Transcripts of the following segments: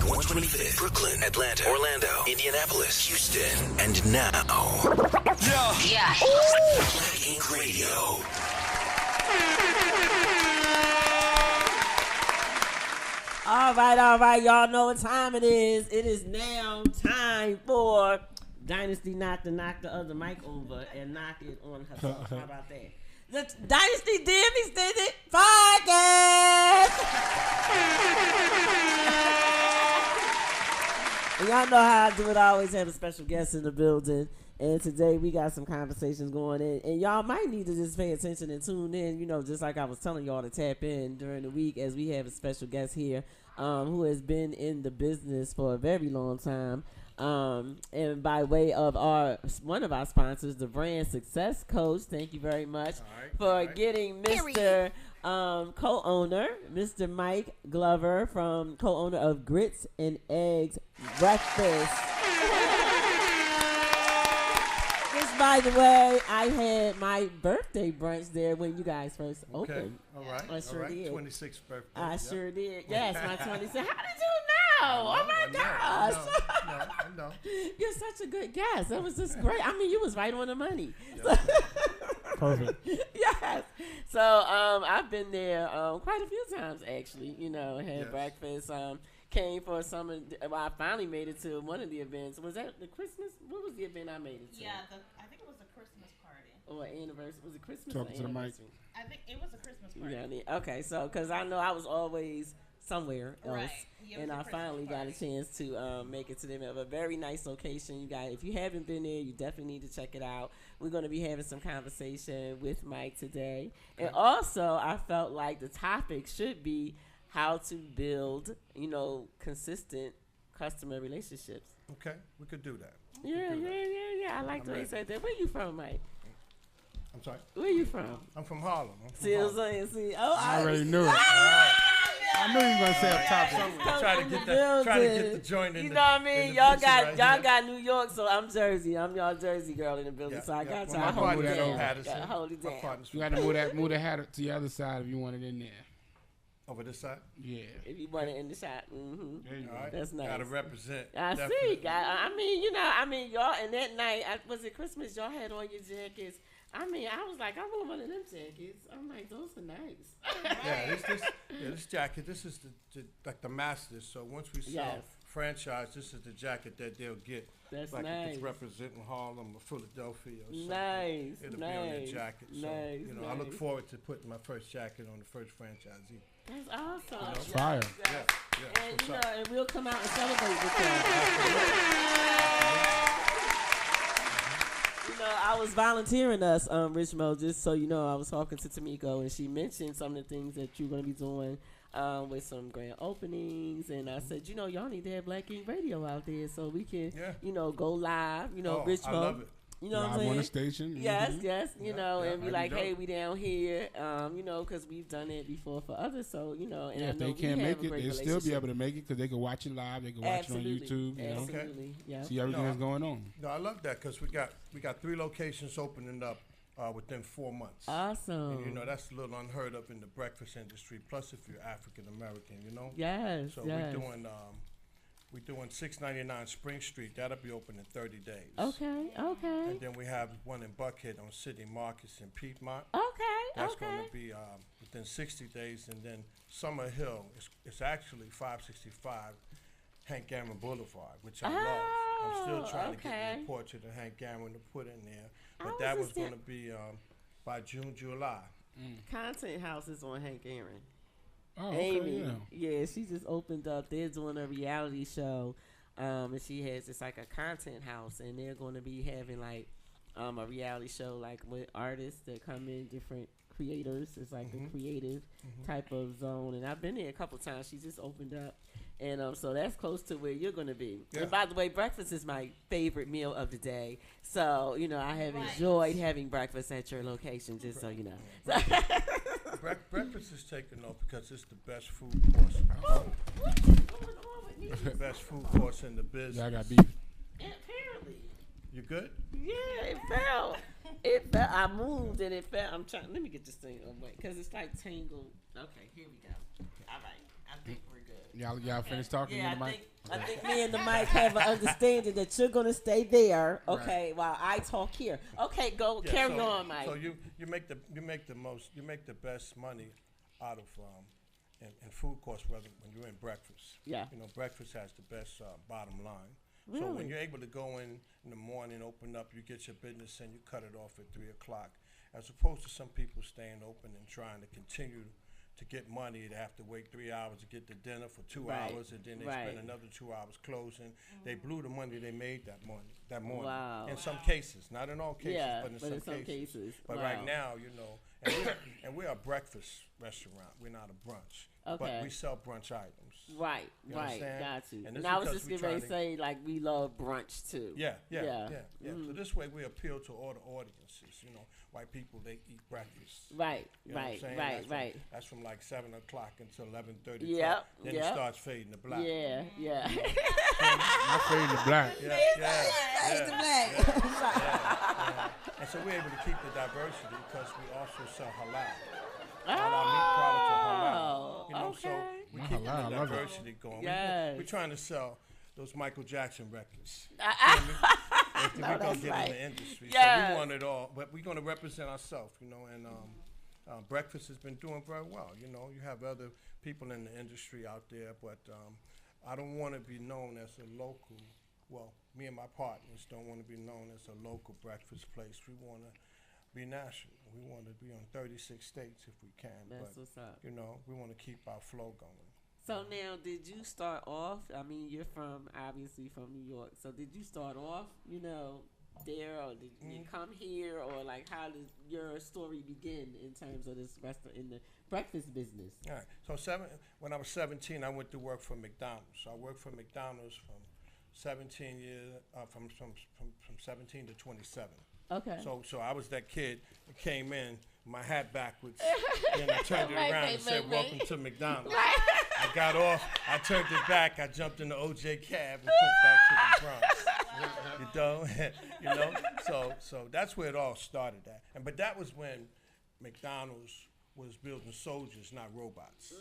125th, Brooklyn, Atlanta, Orlando, Indianapolis, Houston, and now, Yeah. Black Ink Radio. All right. Y'all know what time it is. It is now time for Dynasty knock the other mic over and knock it on herself. How about that? The Dynasty Dimmy did it podcast. And y'all know how I do it. I always have a special guest in the building. And today we got some conversations going in. And y'all might need to just pay attention and tune in, just like I was telling y'all to tap in during the week as we have a special guest here who has been in the business for a very long time. And by way of one of our sponsors, the Brand Success Coach, thank you very much for getting Mr. Co-owner, Mr. Mike Glover, co-owner of Grits and Eggs Breakfast. By the way, I had my birthday brunch there when you guys first opened. All right. I sure did. 26th birthday. I sure did. Yes, my 26th. How did you know? Oh my gosh. No. You're such a good guest. That was just great. I mean, you was right on the money. Perfect. Yes. So I've been there quite a few times actually. Had breakfast. Came for I finally made it to one of the events. Was that the Christmas? What was the event I made it to? Yeah, I think it was a Christmas party. Or anniversary. Was it Christmas Talk or to the mic. anniversary? I think it was a Christmas party. Yeah, okay, so because I know I was always somewhere else, Right. Yeah, and I finally got a chance to make it to them. A very nice location, you guys. If you haven't been there, you definitely need to check it out. We're going to be having some conversation with Mike today, and also I felt like the topic should be how to build, consistent customer relationships. Okay, we could do that. Yeah. I like the way you said that. Where you from, Mike? I'm sorry? Where you from? I'm from Harlem. See what I'm saying? See? Oh, I already knew it. I knew you were gonna say up top somewhere. Trying to get the joint in. You know what I mean? Y'all got New York, so I'm Jersey. I'm y'all Jersey girl in the building, so I got y'all hold it down. Hold it down. You got to move that hat to the other side if you want it in there. Over this side? Yeah. If you want it in the shot. Mm-hmm. There you go. All right. That's nice. Gotta represent. I see. I mean, y'all, and that night, was it Christmas? Y'all had on your jackets. I mean, I was like, I want one of them jackets. I'm like, those are nice. This jacket, this is like the masters. So once we sell franchise, this is the jacket that they'll get. That's like nice. If it's representing Harlem or Philadelphia or something. Nice. It'll be on their jacket. So, I look forward to putting my first jacket on the first franchisee. That's awesome. That's fire. And, and we'll come out and celebrate with you. I was volunteering us, Rich Mo, just so you know, I was talking to Tamiko, and she mentioned some of the things that you're going to be doing with some grand openings, and I said, y'all need to have Black Ink Radio out there so we can, go live, Rich Mo. I love it. You know what I'm saying? On the station. Yes, and be like, dope. hey, we down here, because we've done it before for others, so, and I if know they can't we have make it, they'll still be able to make it because they can watch it live, they can watch it on YouTube, Absolutely. Yeah. see everything that's going on. No, I love that because we got 3 locations opening up within 4 months. Awesome. And, that's a little unheard of in the breakfast industry. Plus, if you're African American, Yes. So we're doing 699 Spring Street. That'll be open in 30 days. Okay. And then we have one in Buckhead on City Markets in Piedmont. That's going to be within 60 days. And then Summer Hill, it's actually 565 Hank Gammon Boulevard, which I love. I'm still trying to get the portrait of Hank Gammon to put in there. But that was going to be by June, July. Content House is on Hank Aaron. Oh, okay, Amy, she just opened up. They're doing a reality show, and she has it's like a content house, and they're going to be having like a reality show like with artists that come in, different creators. It's like a creative type of zone, and I've been there a couple times. She just opened up, and so that's close to where you're going to be. Yeah. And by the way, breakfast is my favorite meal of the day, so I have enjoyed having breakfast at your location. Just so you know. Breakfast is taken off because it's the best food course. What's going on with me? It's the best food course in the business. Yeah, I got beef. Apparently. You good? Yeah, it fell. It fell. I moved and it fell. I'm trying. Let me get this thing away because it's like tangled. Okay, here we go. All right. I think we're good. Y'all finished talking in the mic? I think me and the mic have an understanding that you're gonna stay there, okay, right, while I talk here. Okay, go carry on, Mike. So you make the best money out of in food costs when you're in breakfast. Yeah. Breakfast has the best bottom line. Really? So when you're able to go in the morning, open up, you get your business and you cut it off at 3:00, as opposed to some people staying open and trying to continue to get money. They have to wait 3 hours to get the dinner for 2 hours, and then they spend another 2 hours closing. They blew the money they made that morning. Wow. In some cases, not in all cases, but in some cases. But right now, and we're a breakfast restaurant. We're not a brunch. Okay. But we sell brunch items. Right. Understand? Got you. And I was just getting ready to say, like, we love brunch too. Yeah. So this way we appeal to all the audiences. White people, they eat breakfast. Right. That's from like 7:00 until 11:30. Yep. Then it starts fading to black. Yeah. Not fading to black. Yeah. Yeah. And so we're able to keep the diversity because we also sell halal. All our meat products are halal. Okay. So we keep the diversity going. Yes. We're trying to sell those Michael Jackson records. We're going to get in the industry. Yes. So we want it all. But we're going to represent ourselves, and breakfast has been doing very well. You have other people in the industry out there, but I don't want to be known as a local. Well, me and my partners don't want to be known as a local breakfast place. We want to be national. We want to be on 36 states if we can. That's what's up. We want to keep our flow going. So now, did you start off? I mean, you're obviously from New York. So did you start off, there, or did you come here, or like how did your story begin in terms of this restaurant in the breakfast business? All right. So when I was 17, I went to work for McDonald's. So I worked for McDonald's from 17 years, from 17 to 27. Okay. So I was that kid that came in, my hat backwards, and I turned it around and said, "Welcome to McDonald's." I got off, I turned it back, I jumped in the OJ cab and went back to the Bronx. So that's where it all started at. But that was when McDonald's was building soldiers, not robots.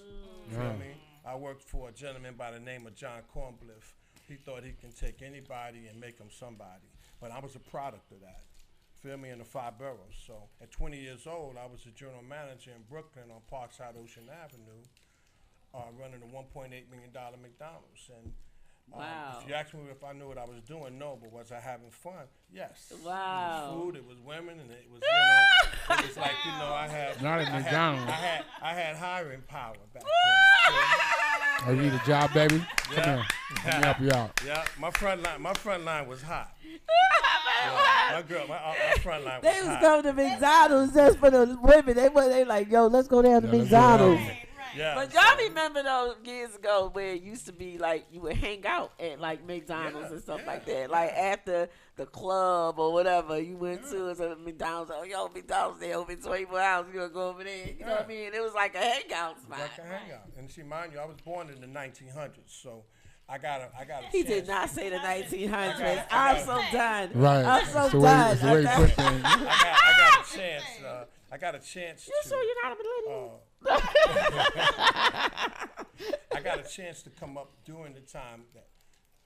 You know what I mean? I worked for a gentleman by the name of John Cornbliff. He thought he can take anybody and make them somebody. But I was a product of that. Feel me, in the 5 boroughs. So at 20 years old, I was a general manager in Brooklyn on Parkside Ocean Avenue, running a $1.8 million McDonald's. And if you ask me if I knew what I was doing, no. But was I having fun? Yes. Wow. It was food, it was women, and it was, it was like, I had not at McDonald's. I had hiring power back then. Oh, you need a job, baby? Come here. Let me help you out. Yeah, my front line was hot. My front line was hot. They was going to McDonald's just for the women. They like, yo, let's go down to McDonald's. Yeah. But y'all remember those years ago where it used to be like you would hang out at like McDonald's and stuff like that. Like after the club or whatever you went to McDonald's. Oh, yo, McDonald's, they open 24 hours. You gonna go over there. You know what I mean? It was like a hangout spot. Like a hangout. And see, mind you, I was born in the 1900s, so I got a He chance. did not say the 1900s. I'm so done. Right. I'm so done. That's the way you put things. I got a chance. You sure you're not a millennial? I got a chance to come up during the time that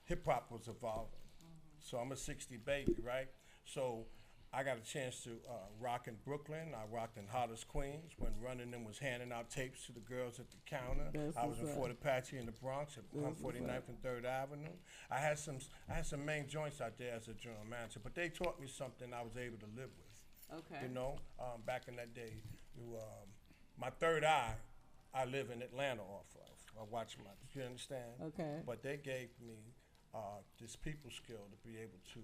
hip hop was evolving. So I'm a 60 baby, right? So I got a chance to rock in Brooklyn. I rocked in Hollis, Queens, when Running Them was handing out tapes to the girls at the counter. I was in Fort Apache in the Bronx at 149th and 3rd Avenue. I had some main joints out there as a general manager, but they taught me something I was able to live with. Okay. Back in that day, my third eye, I live in Atlanta off of. I watch you understand? Okay. But they gave me this people skill to be able to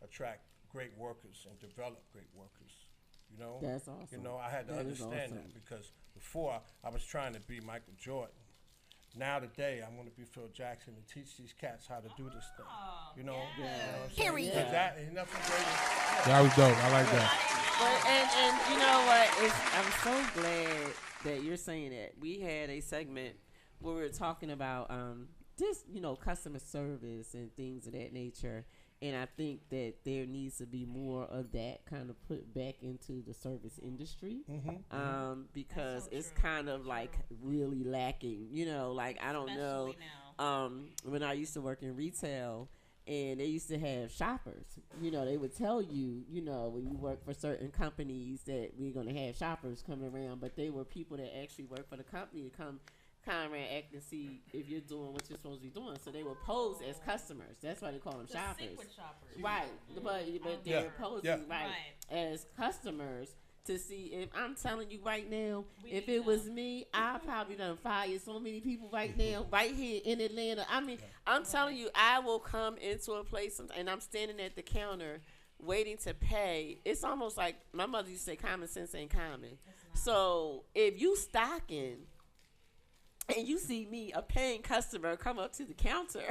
attract great workers and develop great workers. That's awesome. I had to understand that because before I was trying to be Michael Jordan. Now today I'm going to be Phil Jackson and teach these cats how to do this thing. Period. That ain't nothing greater. That was dope. I like that. And you know what? I'm so glad that you're saying that. We had a segment where we were talking about just customer service and things of that nature. And I think that there needs to be more of that kind of put back into the service industry, because it's kind of like really lacking. You know, like I don't know. When I used to work in retail, and they used to have shoppers. You know, they would tell you, you know, when you work for certain companies that we're going to have shoppers coming around, but they were people that actually work for the company to come around, act and see if you're doing what you're supposed to be doing. So they were posed as customers. That's why they call them shoppers. Secret shoppers. Right. But they're posing as customers to see if I'm telling you right now, if it was me, I probably done fired so many people right now, right here in Atlanta. I mean, I'm telling you, I will come into a place and I'm standing at the counter waiting to pay. It's almost like my mother used to say, common sense ain't common. So if you stocking and you see me, a paying customer, come up to the counter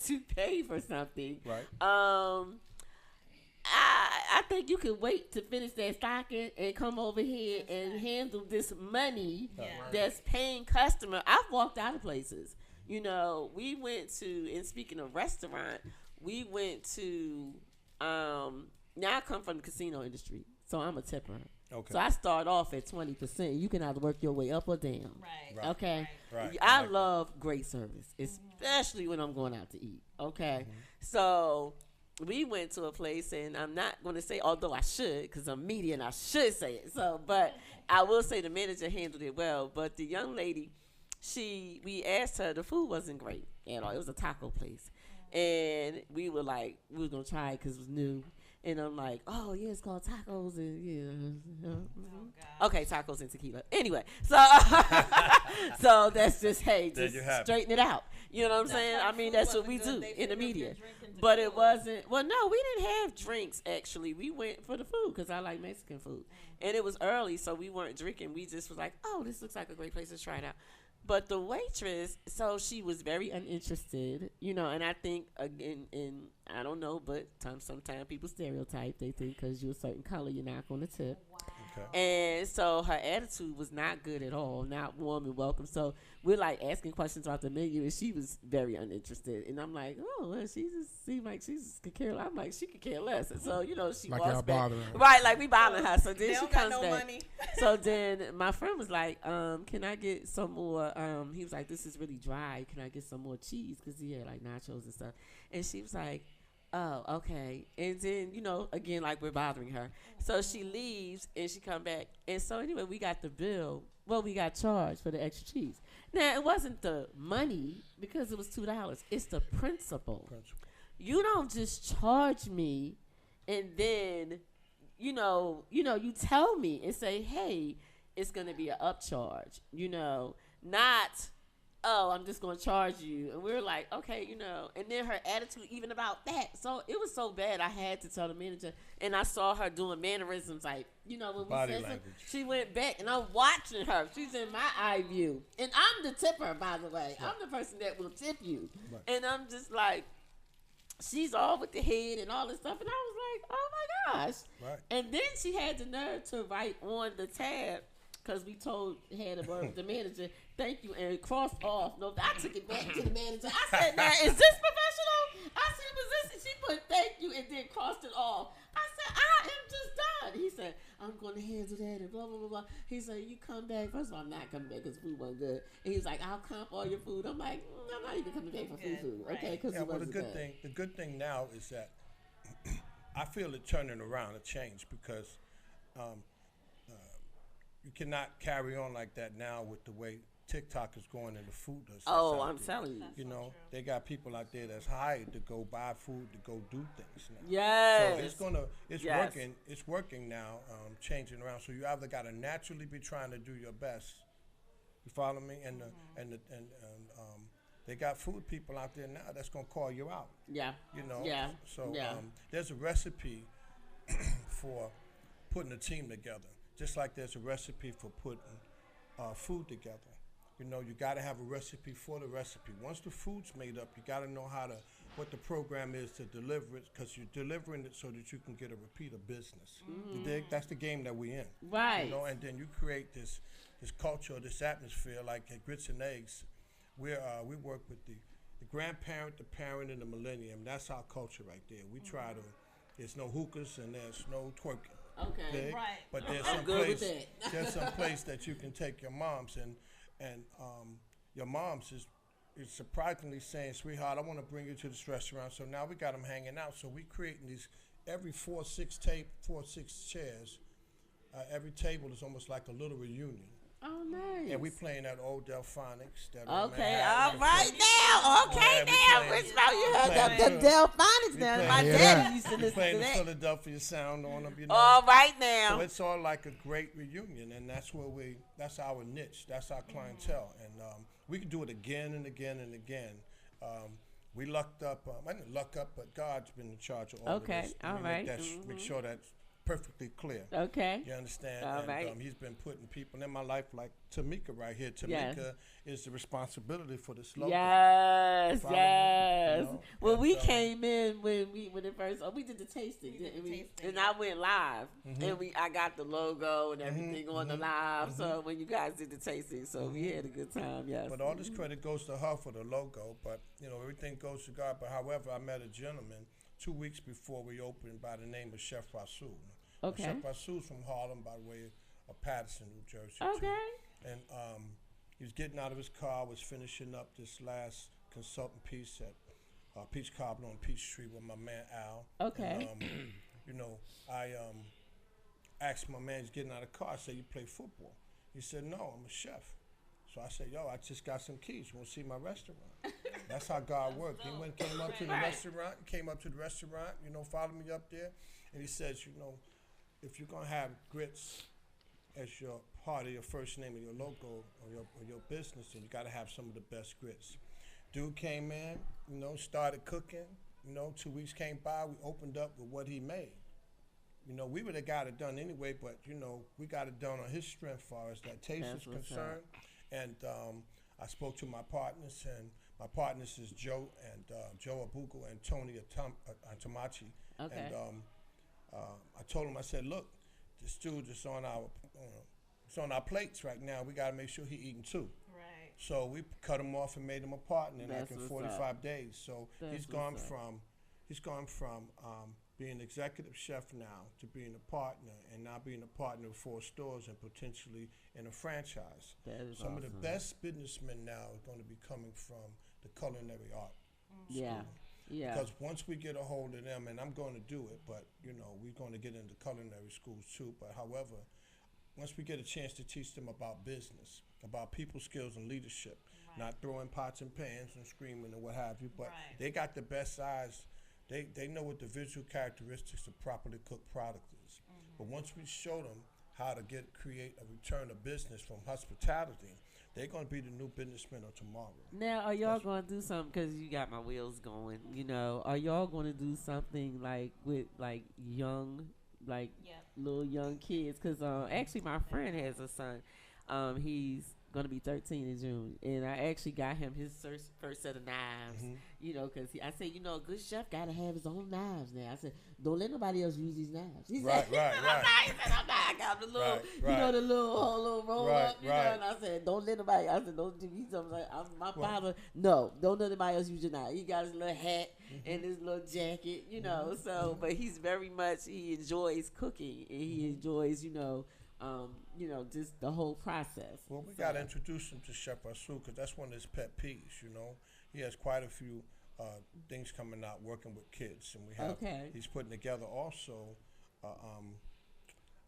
to pay for something, I think you can wait to finish that stocking and come over here and handle this money that's paying customer. I've walked out of places. You know, we went to, and speaking of restaurant, we went to, now I come from the casino industry, so I'm a tipper. Okay. So I start off at 20%. You can either work your way up or down. Right. Okay. Right. I love great service, especially when I'm going out to eat. Okay. So we went to a place, and I'm not going to say, although I should, because I'm media and I should say it. So, but I will say the manager handled it well. But the young lady, we asked her, the food wasn't great at all. It was a taco place. And we were like, we were going to try it because it was new. And I'm like, oh, yeah, it's called tacos. And okay, tacos and tequila. Anyway, so so that's just, hey, just straighten it out. You know what I'm saying? I mean, that's what we do in the media. But it wasn't, well, no, we didn't have drinks, actually. We went for the food because I like Mexican food. And it was early, so we weren't drinking. We just was like, oh, this looks like a great place to try it out. But the waitress, so she was very uninterested, you know, and I think, again, and I don't know, but sometimes people stereotype. They think because you're a certain color, you're not going to tip. Wow. Okay. And so her attitude was not good at all, not warm and welcome. So we're like asking questions about the menu, and she was very uninterested. And I'm like, oh, well, she just seemed like she just could care less. I'm like, she could care less. And so, you know, she like walks back. Right, like we bothering her. So then she comes back. Money. So then my friend was like, can I get some more? He was like, this is really dry. Can I get some more cheese? Because he had like nachos and stuff. And she was like, oh, okay. And then, you know, again, like we're bothering her. So she leaves and she come back. And so anyway, we got the bill. Well, we got charged for the extra cheese. Now, it wasn't the money because it was $2. It's the principle. You don't just charge me and then, you tell me and say, hey, it's going to be an upcharge, not, oh, I'm just going to charge you. And we're like, okay, and then her attitude even about that. So it was so bad. I had to tell the manager, and I saw her doing mannerisms like, when we body said language. She went back, and I'm watching her. She's in my eye view. And I'm the tipper, by the way. Right. I'm the person that will tip you. Right. And I'm just like, she's all with the head and all this stuff. And I was like, oh my gosh. Right. And then she had the nerve to write on the tab, because we had the manager, thank you, and crossed off. No, I took it back to the manager. I said, now, is this professional? I said, was this? She put thank you and then crossed it off. I said, I am just done. He said, I'm going to handle that and blah, blah, blah, blah. He said, you come back. First of all, I'm not coming back because food wasn't good. And he was like, I'll comp all your food. I'm like, I'm not even coming back for food. Right. Okay, because the good thing now is that I feel it turning around, a change, because you cannot carry on like that now with the way TikTok is going and the food does. Oh, I'm telling you. They got people out there that's hired to go buy food, to go do things now. Yes. So working. It's working now, changing around. So you either got to naturally be trying to do your best. You follow me? And they got food people out there now that's gonna call you out. Yeah. Yeah. So there's a recipe for putting a team together. Just like there's a recipe for putting food together. You got to have a recipe for the recipe. Once the food's made up, you got to know what the program is to deliver it, because you're delivering it so that you can get a repeat of business. Mm-hmm. You dig? That's the game that we're in. Right. And then you create this culture, this atmosphere, like at Grits and Eggs. We work with the grandparent, the parent, and the millennium. That's our culture right there. We try to. There's no hookahs and there's no twerking. Okay. Right. But there's I'm some good place. with that. There's some place that you can take your moms and your moms is surprisingly saying, "Sweetheart, I want to bring you to this restaurant." So now we got them hanging out. So we creating these every 4 or 6 chairs. Every table is almost like a little reunion. Oh, nice. And we playing that old Delphonics. Okay, all right now. Okay, now. Rich Mouth, you heard the Delphonics now. My daddy used to listen to playing the that. Philadelphia sound on them, you know. All right now. So it's all like a great reunion, and that's that's our niche. That's our clientele. And we can do it again and again and again. We lucked up. I didn't luck up, but God's been in charge of all of this. Okay, all right. Make sure that's perfectly clear. Okay. You understand? All and, right. He's been putting people in my life like Tamika right here. Tamika is the responsibility for this logo. Yes, yes. You know? Well, and, we came in when it first. We did the tasting, didn't we? tasting, And I went live, and I got the logo and everything on the live. So when you guys did the tasting, so we had a good time. Yes. But all this credit goes to her for the logo. But everything goes to God. But however, I met a gentleman 2 weeks before we opened by the name of Chef Rasul. Okay. Chef Rasul's from Harlem by way of Patterson, New Jersey. Okay. Too. And he was getting out of his car, was finishing up this last consultant piece at Peach Cobbler on Peachtree with my man Al. Okay. And, I asked my man, he's getting out of the car, I said, "You play football?" He said, "No, I'm a chef." So I said, "Yo, I just got some keys. You want to see my restaurant?" That's how God worked. He came up to the restaurant. He came up to the restaurant, followed me up there. And he says, if you're going to have grits as your part of your first name of your logo or your business, then you got to have some of the best grits. Dude came in, started cooking. 2 weeks came by. We opened up with what he made. We would have got it done anyway, but, we got it done on his strength as far as that taste is concerned. And I spoke to my partners, and my partners is Joe Abugo and Tony Tamachi. Okay. And I told him, I said, "Look, this dude is on our plates right now. We got to make sure he eating too." Right. So we cut him off and made him a partner in 45 days. So That's he's gone from being executive chef now to being a partner, and now being a partner of 4 stores and potentially in a franchise. Some of the best businessmen now are going to be coming from the culinary art. Yeah. Yeah. Because once we get a hold of them, and I'm going to do it, but we're going to get into culinary schools too. But however, once we get a chance to teach them about business, about people skills and leadership, not throwing pots and pans and screaming and what have you, but they got the best eyes. They know what the visual characteristics of properly cooked product is. But once we show them how to create a return of business from hospitality, they're going to be the new businessmen of tomorrow. Now, are y'all going to do something, because you got my wheels going, are y'all going to do something like with like young, like little young kids? Because actually my friend has a son. He's going to be 13 in June, and I actually got him his first set of knives, because I said, a good chef got to have his own knives now. I said, don't let nobody else use these knives. He said, Right. He said, I'm not. I got the little, the little roll up, and I said, don't let nobody. I said, don't do these. I'm like, my father, no, don't let anybody else use your knife. He got his little hat and his little jacket, so, but he's very much, he enjoys cooking, and he enjoys, just the whole process. Well, we got to introduce him to Chef Rasul, because that's one of his pet peeves, He has quite a few things coming out working with kids. And we have, he's putting together also,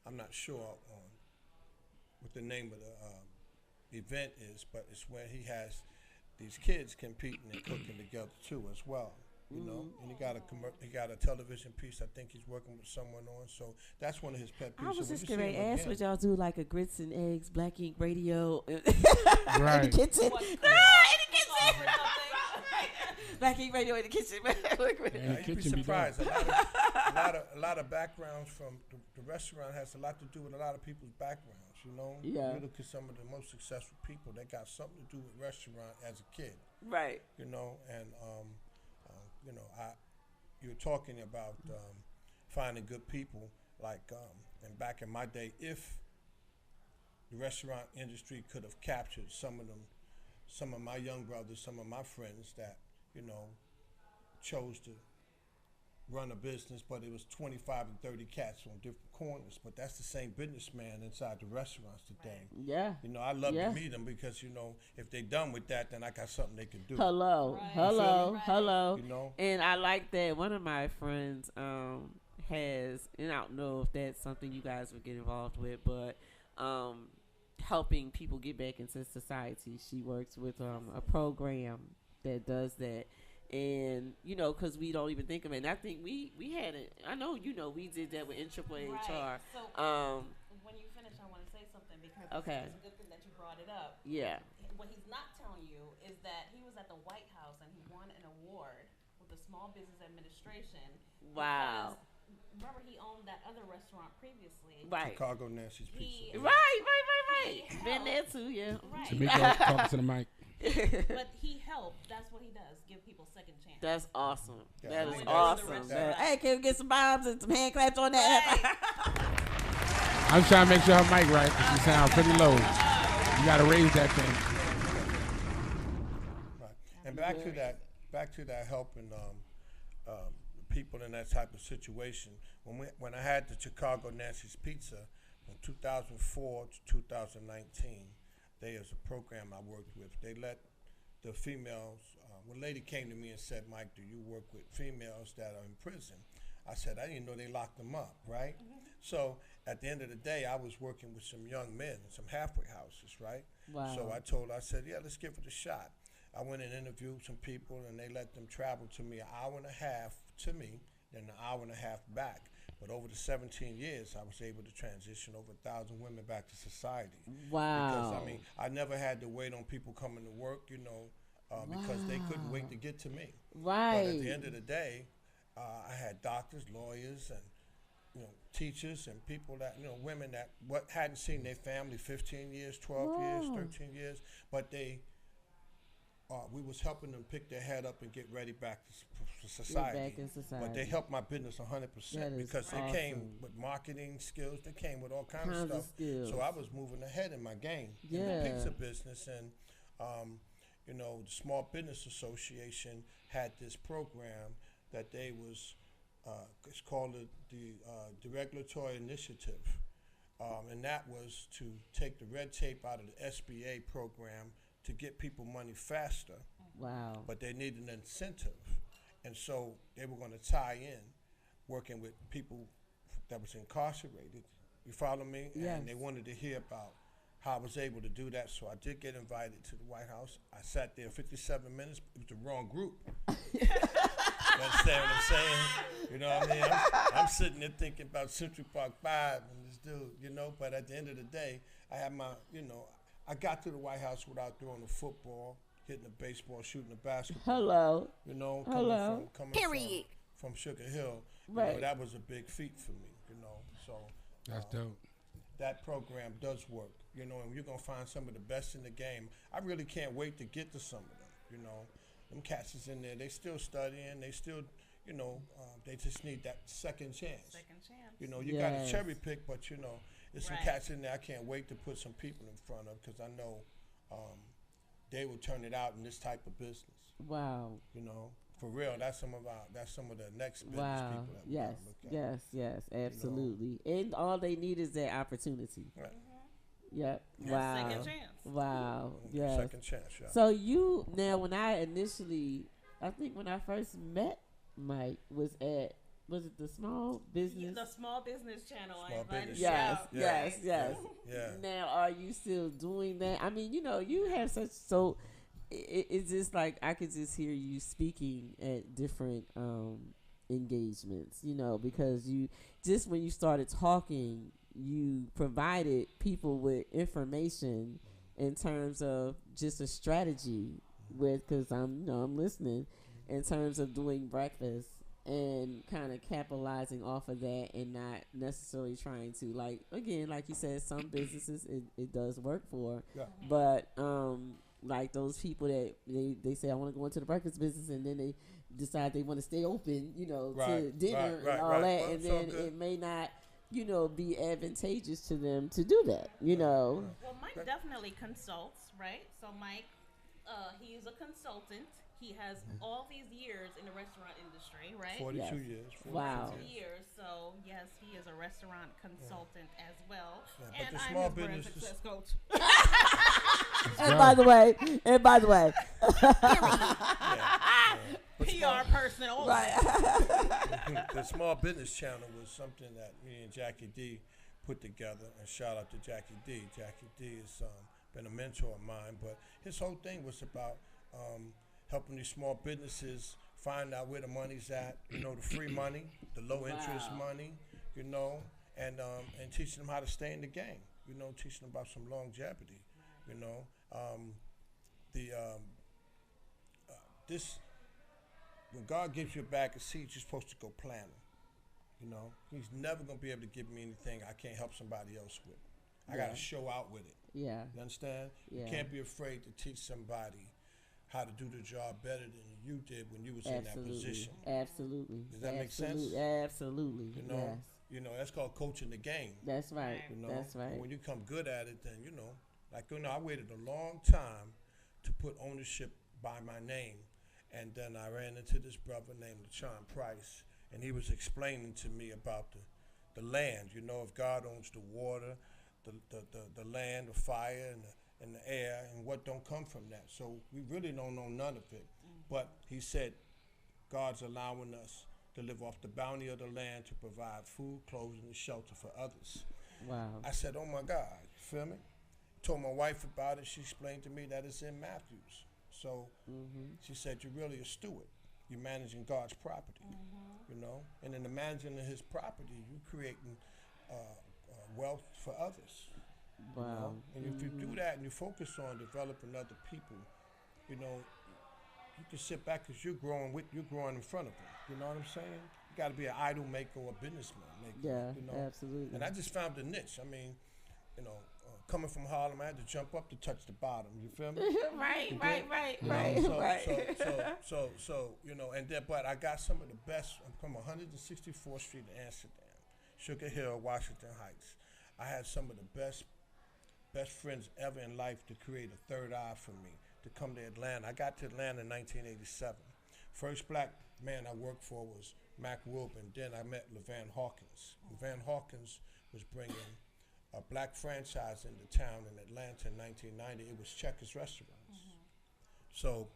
I'm not sure what the name of the event is, but it's where he has these kids competing and cooking together too as well. And he got a television piece I think he's working with someone on. So that's one of his pet peeves. I was just going to ask, would y'all do like a grits and eggs, Black Ink Radio right. in the kitchen? No, in the kitchen. Black Ink Radio in the kitchen. You'd be surprised. A lot of backgrounds from the restaurant has a lot to do with a lot of people's backgrounds. Yeah. You look at some of the most successful people that got something to do with restaurant as a kid. Right. And you were talking about finding good people, and back in my day, if the restaurant industry could have captured some of my young brothers, some of my friends that chose to run a business, but it was 25 and 30 cats on different corners. But that's the same businessman inside the restaurants today. Yeah. I love to meet them because, if they done with that, then I got something they can do. Hello. Right. And I like that. One of my friends has, and I don't know if that's something you guys would get involved with, but helping people get back into society. She works with a program that does that. And, because we don't even think of it. And I think we had it. I know, we did that with NAAA HR. So, when you finish, I want to say something because it's a good thing that you brought it up. Yeah. What he's not telling you is that he was at the White House and he won an award with the Small Business Administration. Wow. Remember, he owned that other restaurant previously. Right. Chicago Nancy's Pizza. Right. Been there too, yeah. Right. Tamiko, talking to the mic. But he helped. That's what he does. Give people second chance. That's awesome. Yeah, that I is mean, awesome. that- Hey, can we get some bombs and some hand claps on that? I'm trying to make sure her mic right because she sounds pretty low. You got to raise that thing. Right. And back to that helping people in that type of situation. When I had the Chicago Nancy's Pizza from 2004 to 2019, there's a program I worked with. They let the females, when a lady came to me and said, Mike, do you work with females that are in prison? I said, I didn't know they locked them up, right? Mm-hmm. So at the end of the day, I was working with some young men, some halfway houses, right? Wow. So I said, yeah, let's give it a shot. I went and interviewed some people, and they let them travel to me an hour and a half to me, then an hour and a half back. But over the 17 years, I was able to transition over 1,000 women back to society. Wow. Because, I never had to wait on people coming to work, because they couldn't wait to get to me. Right. But at the end of the day, I had doctors, lawyers, and, teachers and people that, women that hadn't seen their family 15 years, 12 years, 13 years, but we was helping them pick their head up and get ready back to society. Back in society. But they helped my business 100% because awesome. They came with marketing skills. They came with all kinds of stuff. Skills. So I was moving ahead in my game in the pizza business. And, the Small Business Association had this program that they was, it's called the Regulatory Initiative. And that was to take the red tape out of the SBA program to get people money faster. Wow. But they needed an incentive. And so they were going to tie in working with people that was incarcerated. You follow me? Yes. And they wanted to hear about how I was able to do that. So I did get invited to the White House. I sat there 57 minutes. It was the wrong group. You understand what I'm saying? You know what I mean? I'm sitting there thinking about Central Park 5 and this dude, But at the end of the day, I had my, I got to the White House without throwing a football, hitting a baseball, shooting a basketball. Hello. Coming from Sugar Hill. Right. That was a big feat for me, So That's dope. That program does work, and you're going to find some of the best in the game. I really can't wait to get to some of them, Them cats is in there. They still studying. They still, they just need that second chance. You got to cherry pick, but, there's some cats in there I can't wait to put some people in front of because I know they will turn it out in this type of business. Wow. For real, that's some of the next business people that we gotta look at. Yes, absolutely. And all they need is that opportunity. Right. Mm-hmm. Yep. Wow. Second chance. Wow. Yes. Second chance, yeah. So when I first met Mike was it the small business? The small business channel. Small business. Yes. Yeah. Now, are you still doing that? I mean, you have it's just like I could just hear you speaking at different engagements, because you just when you started talking, you provided people with information in terms of just a strategy because I'm listening in terms of doing breakfast and kind of capitalizing off of that and not necessarily trying to like you said, some businesses it does work for, but like those people that they say I want to go into the breakfast business and then they decide they want to stay open, to dinner and all that, well, and then it may not, be advantageous to them to do that, Well, Mike definitely consults, right? So Mike, he is a consultant. he has all these years in the restaurant industry, right? 42 years. 42 Wow. Years. So yes, he is a restaurant consultant as well, Yeah, but and the I'm small his brand businesses- success coach. And by the way, PR person only. right. The small business channel was something that me and Jackie D put together, and shout out to Jackie D. Jackie D has been a mentor of mine, but his whole thing was about helping these small businesses find out where the money's at, you know, the free money, the low interest money, you know, and teaching them how to stay in the game, you know, teaching them about some longevity, you know. When God gives you a bag of seeds, you're supposed to go plant them. You know, He's never gonna be able to give me anything I can't help somebody else with. I gotta show out with it. Yeah. You understand? Yeah. You can't be afraid to teach somebody how to do the job better than you did when you was in that position. Absolutely. Does that make sense? Absolutely. You know, that's called coaching the game. That's right. You know, That's right. And when you come good at it, then you know, like I waited a long time to put ownership by my name, and then I ran into this brother named LaShawn Price, and he was explaining to me about the land. You know, if God owns the water, the land, the fire, and the air, and what don't come from that. So we really don't know none of it. But he said, God's allowing us to live off the bounty of the land to provide food, clothing, and shelter for others. Wow. I said, oh my God, you feel me? Told my wife about it. She explained to me that it's in Matthews. So she said, you're really a steward. You're managing God's property, you know? And in the managing of his property, you're creating wealth for others. Wow. You know? And if you do that and you focus on developing other people, you know, you can sit back because you're growing in front of them. You know what I'm saying? You got to be an idol maker or a businessman maker. Yeah, you know? absolutely. And I just found a niche. I mean, you know, coming from Harlem, I had to jump up to touch the bottom. You feel me? Right. So you know, and then, but I got some of the best. I'm from 164th Street in Amsterdam, Sugar Hill, Washington Heights. I had some of the best friends ever in life to create a third eye for me, to come to Atlanta. I got to Atlanta in 1987. First black man I worked for was Mac Wilburn. Then I met LeVan Hawkins. LeVan Hawkins was bringing a black franchise into town in Atlanta in 1990. It was Checkers Restaurants. So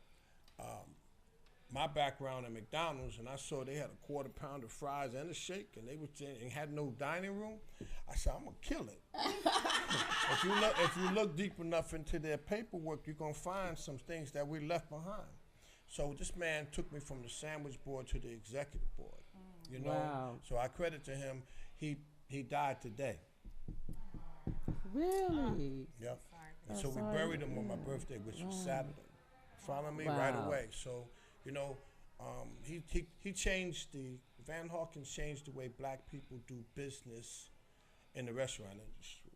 my background at McDonald's, and I saw they had a quarter pound of fries and a shake, and they and had no dining room. I said, I'm gonna kill it. if you look deep enough into their paperwork, you're gonna find some things that we left behind. So this man took me from the sandwich board to the executive board. You know, Wow. so I credit to him. He died today. Really? Yep. And I'm so we sorry. buried him on my birthday, which was Saturday. Follow me Wow. right away. So, you know, he changed Van Hawkins changed the way black people do business in the restaurant industry.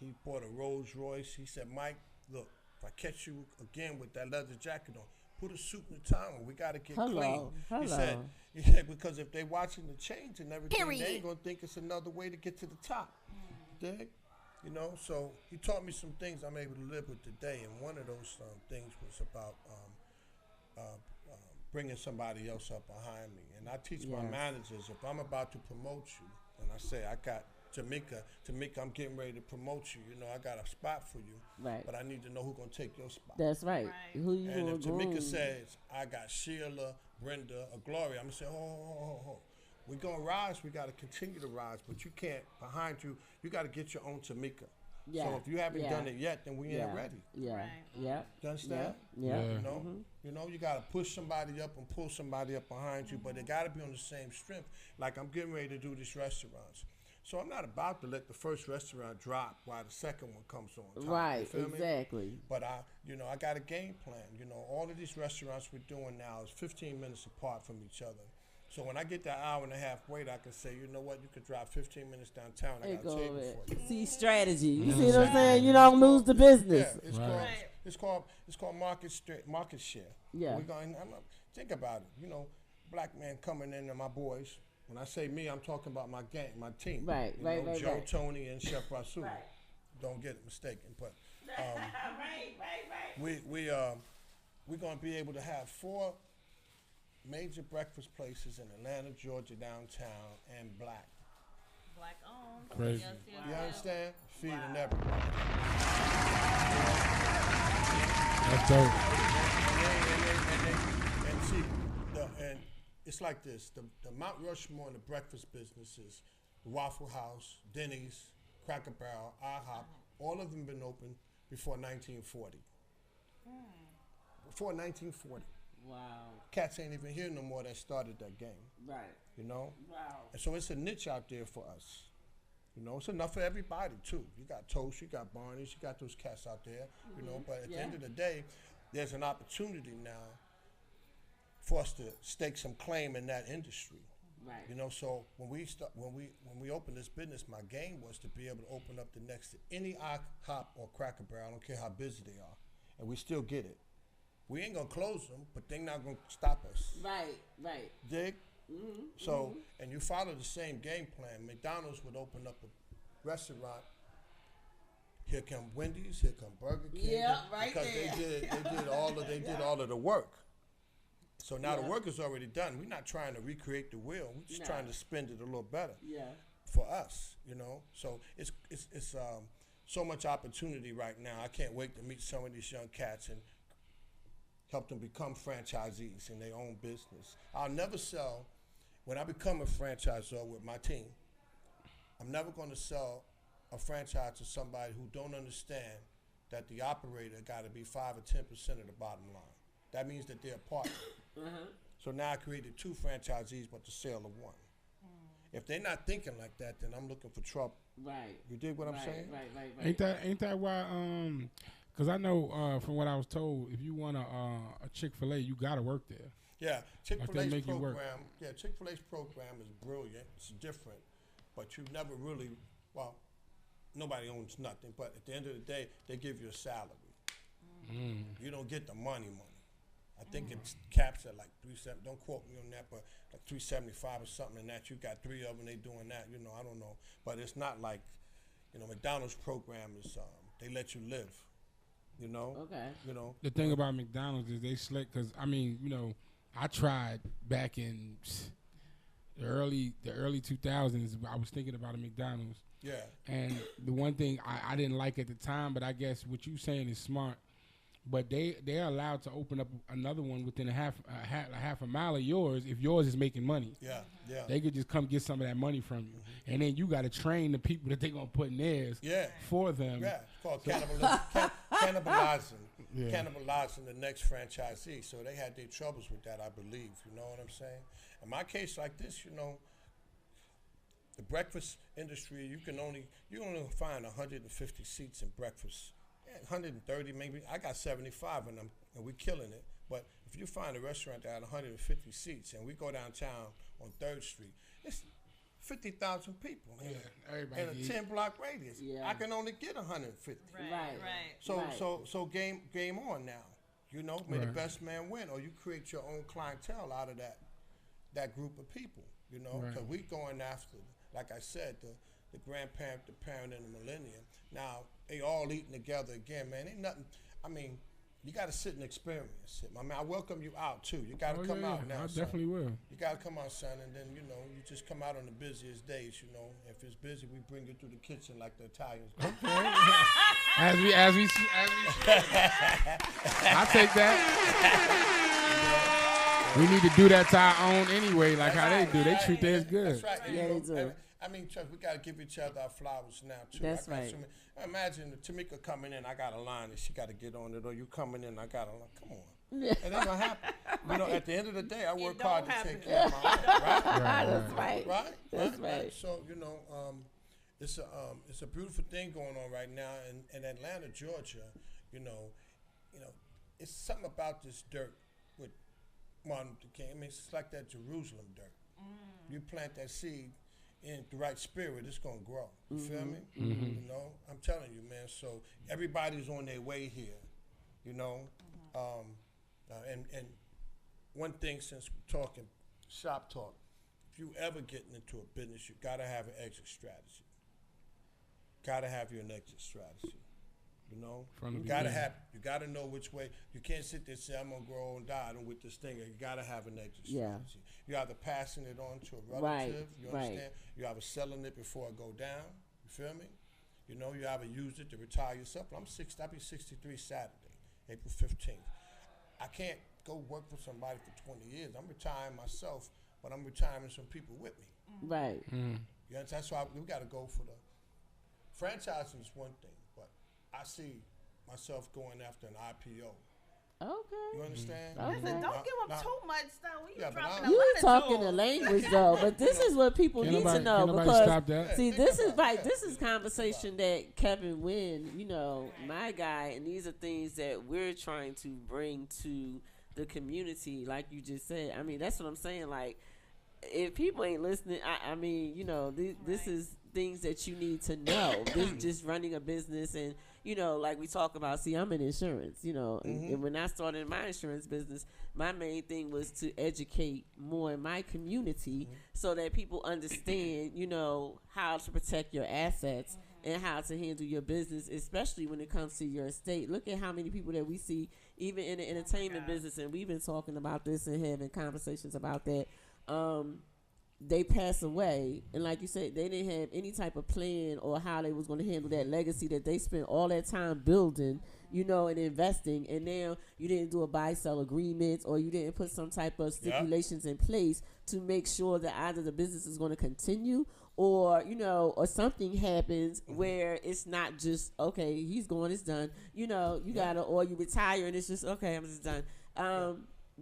He bought a Rolls Royce. He said, Mike, look, if I catch you again with that leather jacket on, put a suit and a tie on. We got to get clean. He said, because if they watching the change and everything, they ain't going to think it's another way to get to the top. Dig? You know, so he taught me some things I'm able to live with today, and one of those things was about bringing somebody else up behind me. And I teach my managers, if I'm about to promote you, and I say, I got Tamika, I'm getting ready to promote you. You know, I got a spot for you, Right. but I need to know who's going to take your spot. That's right. Right. Who you And gonna if Tamika groom? says, I got Sheila, Brenda, or Gloria, I'm going to say, ho. We're going to rise. We got to continue to rise, but you can't, behind you, you got to get your own Tamika. Yeah. So if you haven't Yeah. done it yet, then we ain't ready. Yeah. Right. Yeah. You understand? Yeah. Yeah. You know, you know, you gotta push somebody up and pull somebody up behind you, but they gotta be on the same strength. Like I'm getting ready to do these restaurants, so I'm not about to let the first restaurant drop while the second one comes on top. Right. You feel me? Exactly. But I got a game plan. You know, all of these restaurants we're doing now is 15 minutes apart from each other. So when I get that hour and a half wait, I can say, you know what, you could drive 15 minutes downtown. I got a table for you. See strategy. You see what I'm saying? You don't lose the business. Yeah, it's called market share. Yeah. We're going. Think about it. You know, black man coming in and my boys. When I say me, I'm talking about my gang, my team. Right, You right, know, right, Joe, right. Tony, and Chef Rasul. Don't get it mistaken, but we're going to be able to have 4 major breakfast places in Atlanta, Georgia, downtown, and black. Black owned. Crazy. Yes, yes, You yes. understand? Feeding everybody. That's dope. And see, and it's like this. The Mount Rushmore in the breakfast business is the Waffle House, Denny's, Cracker Barrel, IHOP. All of them been open before 1940. Before 1940. Wow. Cats ain't even here no more that started that game. Right. You know? Wow. And so it's a niche out there for us. You know, it's enough for everybody too. You got Toast, you got Barney's, you got those cats out there, you know, but at the end of the day, there's an opportunity now for us to stake some claim in that industry. Right. You know, so when we opened this business, my game was to be able to open up the next to any IHOP or Cracker Barrel, I don't care how busy they are, and we still get it. We ain't gonna close them, but they're not gonna stop us. Right. Dig? So, and you follow the same game plan. McDonald's would open up a restaurant. Here come Wendy's. Here come Burger King. Yeah, right because there. they did all of the work. So now the work is already done. We're not trying to recreate the wheel. We're just trying to spend it a little better. Yeah. For us, you know. So it's so much opportunity right now. I can't wait to meet some of these young cats and help them become franchisees in their own business. I'll never sell. When I become a franchisor with my team, I'm never going to sell a franchise to somebody who don't understand that the operator got to be 5 or 10% of the bottom line. That means that they're a partner. So now I created 2 franchisees, but the sale of 1. If they're not thinking like that, then I'm looking for trouble. Right. You dig what I'm saying? Right. Ain't that why? Because I know from what I was told, if you want a Chick-fil-A, you gotta work there. Yeah, Chick-fil-A's make you work. program. Yeah, Chick-fil-A's program is brilliant. It's different, but you never really. Well, nobody owns nothing. But at the end of the day, they give you a salary. You don't get the money. I think it's caps at like 370. Don't quote me on that, but like 375 or something. And that you got 3 of them. They doing that. You know, I don't know, but it's not like, you know, McDonald's program is. They let you live. You know. Okay. You know. The thing about McDonald's is they slick because I mean, you know, I tried back in the early 2000s. I was thinking about a McDonald's. Yeah. And the one thing I didn't like at the time, but I guess what you saying is smart. But they're allowed to open up another one within a half a mile of yours if yours is making money. Yeah. They could just come get some of that money from you, and then you got to train the people that they're gonna put in theirs for them. Yeah, it's called cannibalizing the next franchisee. So they had their troubles with that, I believe. You know what I'm saying? In my case like this, you know, the breakfast industry, you can only find 150 seats in breakfast. 130 maybe. I got 75 in them, and we're killing it. But if you find a restaurant that had 150 seats, and we go downtown on 3rd Street, it's 50,000 people in a 10-block radius. Yeah. I can only get 150. Right. So game on now. You know, may the best man win, or you create your own clientele out of that group of people. You know, because we going after, like I said, the grandparent, the parent, and the millennium. Now, they all eating together again, man. Ain't nothing. I mean, you got to sit and experience it. I mean, I welcome you out, too. You got to come out now, I son. definitely will. You got to come out, son, and then, you know, you just come out on the busiest days, you know. If it's busy, we bring you through the kitchen like the Italians do. as we I take that. We need to do that to our own anyway, like how they do. They treat theirs good. That's right. Yeah, they do. I mean, Chuck, we got to give each other our flowers now, too. That's right. Imagine Tamika coming in, I got a line and she got to get on it, or you coming in, I got a line. Come on. It ain't going to happen. You know, at the end of the day, I work hard to take care of my own, right? That's right. So, you know, it's a beautiful thing going on right now in Atlanta, Georgia. You know, it's something about this dirt with Martin Luther King. I mean, it's like that Jerusalem dirt. You plant that seed in the right spirit, it's gonna grow. You feel me? You know, I'm telling you, man. So everybody's on their way here. You know, and one thing, since we're talking shop talk, if you ever getting into a business, you gotta have an exit strategy. Gotta have you an exit strategy. You know, From the you gotta beginning. you gotta know which way. You can't sit there and say I'm gonna grow and die and with this thing. You gotta have an exit strategy. You're either passing it on to a relative. You understand? You're either selling it before it go down. You feel me? You know, you either use it to retire yourself. I'll be 63 Saturday, April 15th. I can't go work for somebody for 20 years. I'm retiring myself, but I'm retiring some people with me. Right. Yeah, that's why we got to go for the franchising is one thing, but I see myself going after an IPO. Okay. You understand? Listen, don't give them too much stuff. We Yeah, but dropping I'm- a You lot of talking the jewels. language though, but this is what people Can't need to nobody- know can't nobody because stop that. see, Think this is about like it. this is conversation that Kevin Wynn, you know, my guy, and these are things that we're trying to bring to the community, like you just said. I mean, that's what I'm saying. Like, if people ain't listening, I mean, you know, this Right. is things that you need to know. This just running a business, and you know, like we talk about. See, I'm in insurance, you know, and when I started my insurance business, my main thing was to educate more in my community so that people understand, you know, how to protect your assets and how to handle your business, especially when it comes to your estate. Look at how many people that we see, even in the entertainment business, and we've been talking about this and having conversations about that. They pass away, and like you said, they didn't have any type of plan or how they was going to handle that legacy that they spent all that time building, you know, and investing, and now you didn't do a buy-sell agreement or you didn't put some type of stipulations in place to make sure that either the business is going to continue or, you know, or something happens where it's not just, okay, he's gone, it's done, you know, you gotta, or you retire and it's just, okay, I'm just done.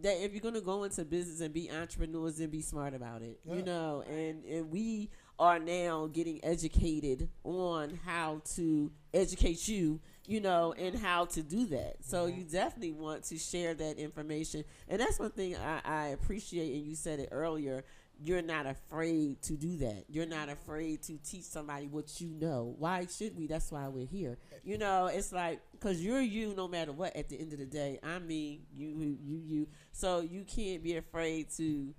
That if you're gonna go into business and be entrepreneurs, then be smart about it, you know. And we are now getting educated on how to educate you, you know, and how to do that. So you definitely want to share that information, and that's one thing I appreciate. And you said it earlier. You're not afraid to do that. You're not afraid to teach somebody what you know. Why should we? That's why we're here. You know, it's like, because you're you no matter what at the end of the day. I mean, you. So you can't be afraid to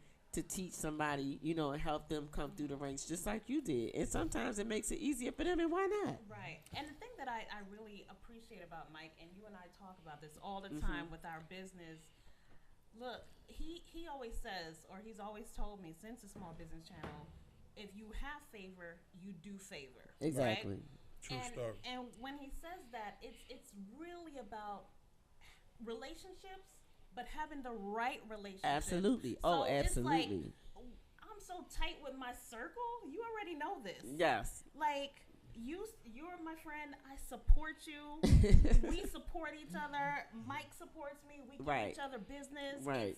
teach somebody, you know, and help them come through the ranks just like you did. And sometimes it makes it easier for them, and why not? Right. And the thing that I really appreciate about Mike, and you and I talk about this all the time with our business, look, he always says, or he's always told me since the Small Business Channel, if you have favor, you do favor. Exactly. Right? True story. And when he says that, it's really about relationships, but having the right relationship. Absolutely. So Absolutely. It's like, I'm so tight with my circle. You already know this. Yes. Like, you're my friend. I support you. We support each other. Mike supports me. We give each other business. Right.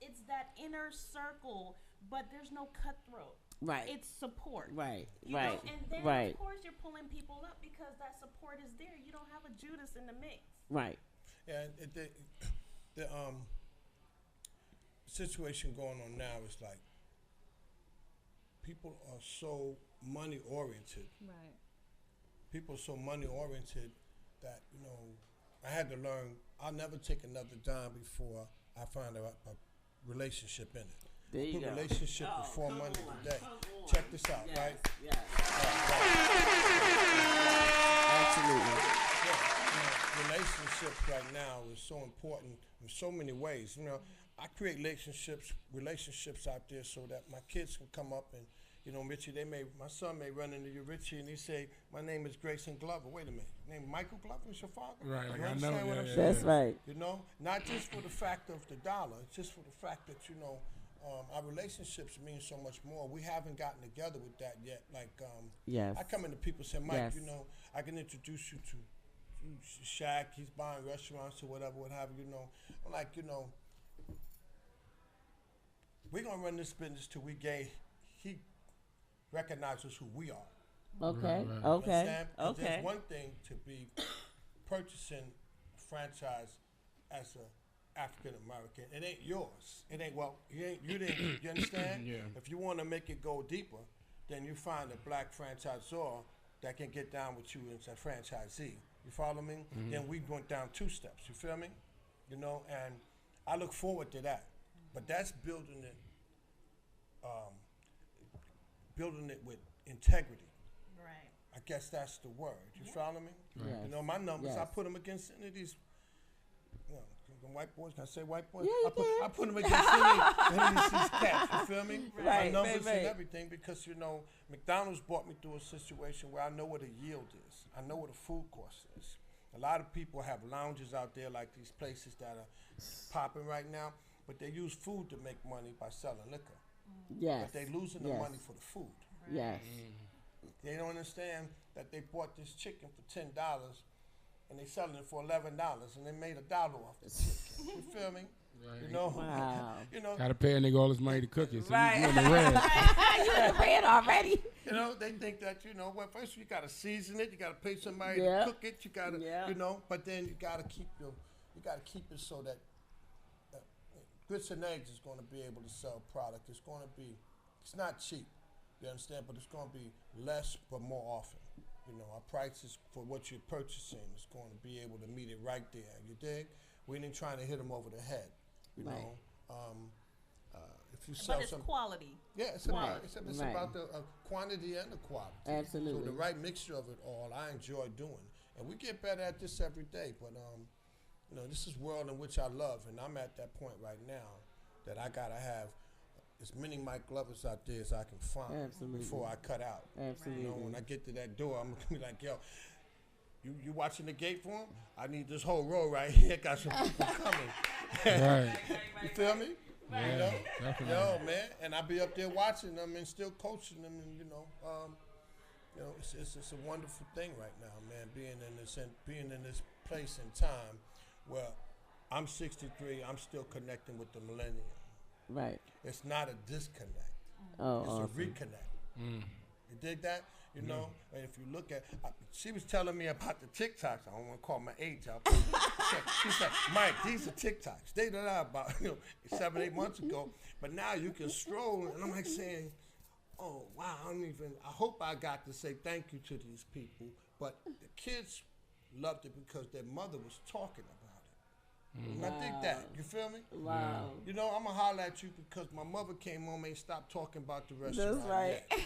It's that inner circle, but there's no cutthroat. Right. It's support. Right. You right. know? And then right. of course you're pulling people up because that support is there. You don't have a Judas in the mix. Right. Yeah, the situation going on now is like people are so money oriented. Right. People are so money oriented that, you know, I had to learn I'll never take another dime before I find a relationship in it. There you Put go. relationship before come money on, today. come on. Check this out, Yes, right? Yes. Absolutely. Relationships right now is so important in so many ways. You know, I create relationships out there so that my kids can come up and, you know, Richie, my son may run into you, Richie, and he say, my name is Grayson Glover. Wait a minute, your name Michael Glover is your father? Right, like You I understand know, what yeah, I'm yeah, saying? That's right. You know, not just for the fact of the dollar, it's just for the fact that, you know, our relationships mean so much more. We haven't gotten together with that yet. Like, Yes. I come into people and say, Mike, Yes. you know, I can introduce you to Shaq. He's buying restaurants or whatever, what have you, know. I'm like, you know, we're going to run this business till he recognizes who we are. Okay. Right. Okay. Understand? 'Cause Okay. There's one thing to be purchasing a franchise as a African American. It ain't yours. It ain't, well, you didn't, you understand? Yeah. If you want to make it go deeper, then you find a black franchisor that can get down with you as a franchisee. You follow me? Then we went down 2 steps. You feel me? You know, and I look forward to that. But that's building it with integrity. Right. I guess that's the word. You follow me? Yes. You know, my numbers, I Yes. put them against any of these, you know, the white boys. Can I say white boys? Yeah, you I put them against any of these cats. You feel me? Right, My numbers right. and everything, because, you know, McDonald's brought me through a situation where I know what a yield is. I know what a food cost is. A lot of people have lounges out there like these places that are popping right now, but they use food to make money by selling liquor. Yes. But they losing the money for the food. Yes. They don't understand that they bought this chicken for $10 and they selling it for $11 and they made $1 off the chicken. You feel me? Right. You know, Wow. you know, Gotta pay a nigga all his money to cook it. So Right. you in the red. You in the red already. you know, they think that, you know, well, first you gotta season it, you gotta pay somebody Yeah. to cook it, you gotta, Yeah. you know, but then you gotta keep it so that grits and eggs is gonna be able to sell product. It's not cheap, you understand, but it's gonna be less but more often. You know, our prices for what you're purchasing is going to be able to meet it right there. You dig? We ain't trying to hit them over the head. You Right. know, if you sell But it's some, quality. yeah, it's Right. about it's Right. about the quantity and the quality. Absolutely. So the right mixture of it all, I enjoy doing, and we get better at this every day. But you know, this is world in which I love, and I'm at that point right now that I gotta have as many Mike Glovers out there as I can find Absolutely. before I cut out. Absolutely. You know, when I get to that door, I'm gonna be like, yo, you watching the gate for him? I need this whole row right here. Got some people coming. Right. You feel me? Yeah, You know? definitely. Yo, man, and I be up there watching them and still coaching them, and you know, it's a wonderful thing right now, man. Being in this place and time where I'm 63, I'm still connecting with the millennium. Right. It's not a disconnect. Oh, It's awesome. a reconnect. You dig that? You know, and if you look at, she was telling me about the TikToks. I don't want to call my age out. She said, Mike, these are TikToks. They did that about 7, 8 months ago. But now you can stroll, and I'm like saying, oh, wow, I hope I got to say thank you to these people. But the kids loved it because their mother was talking about it. And I dig that. You feel me? Wow. You know, I'm going to holler at you because my mother came home and ain't stopped talking about the restaurant. That's right. yet.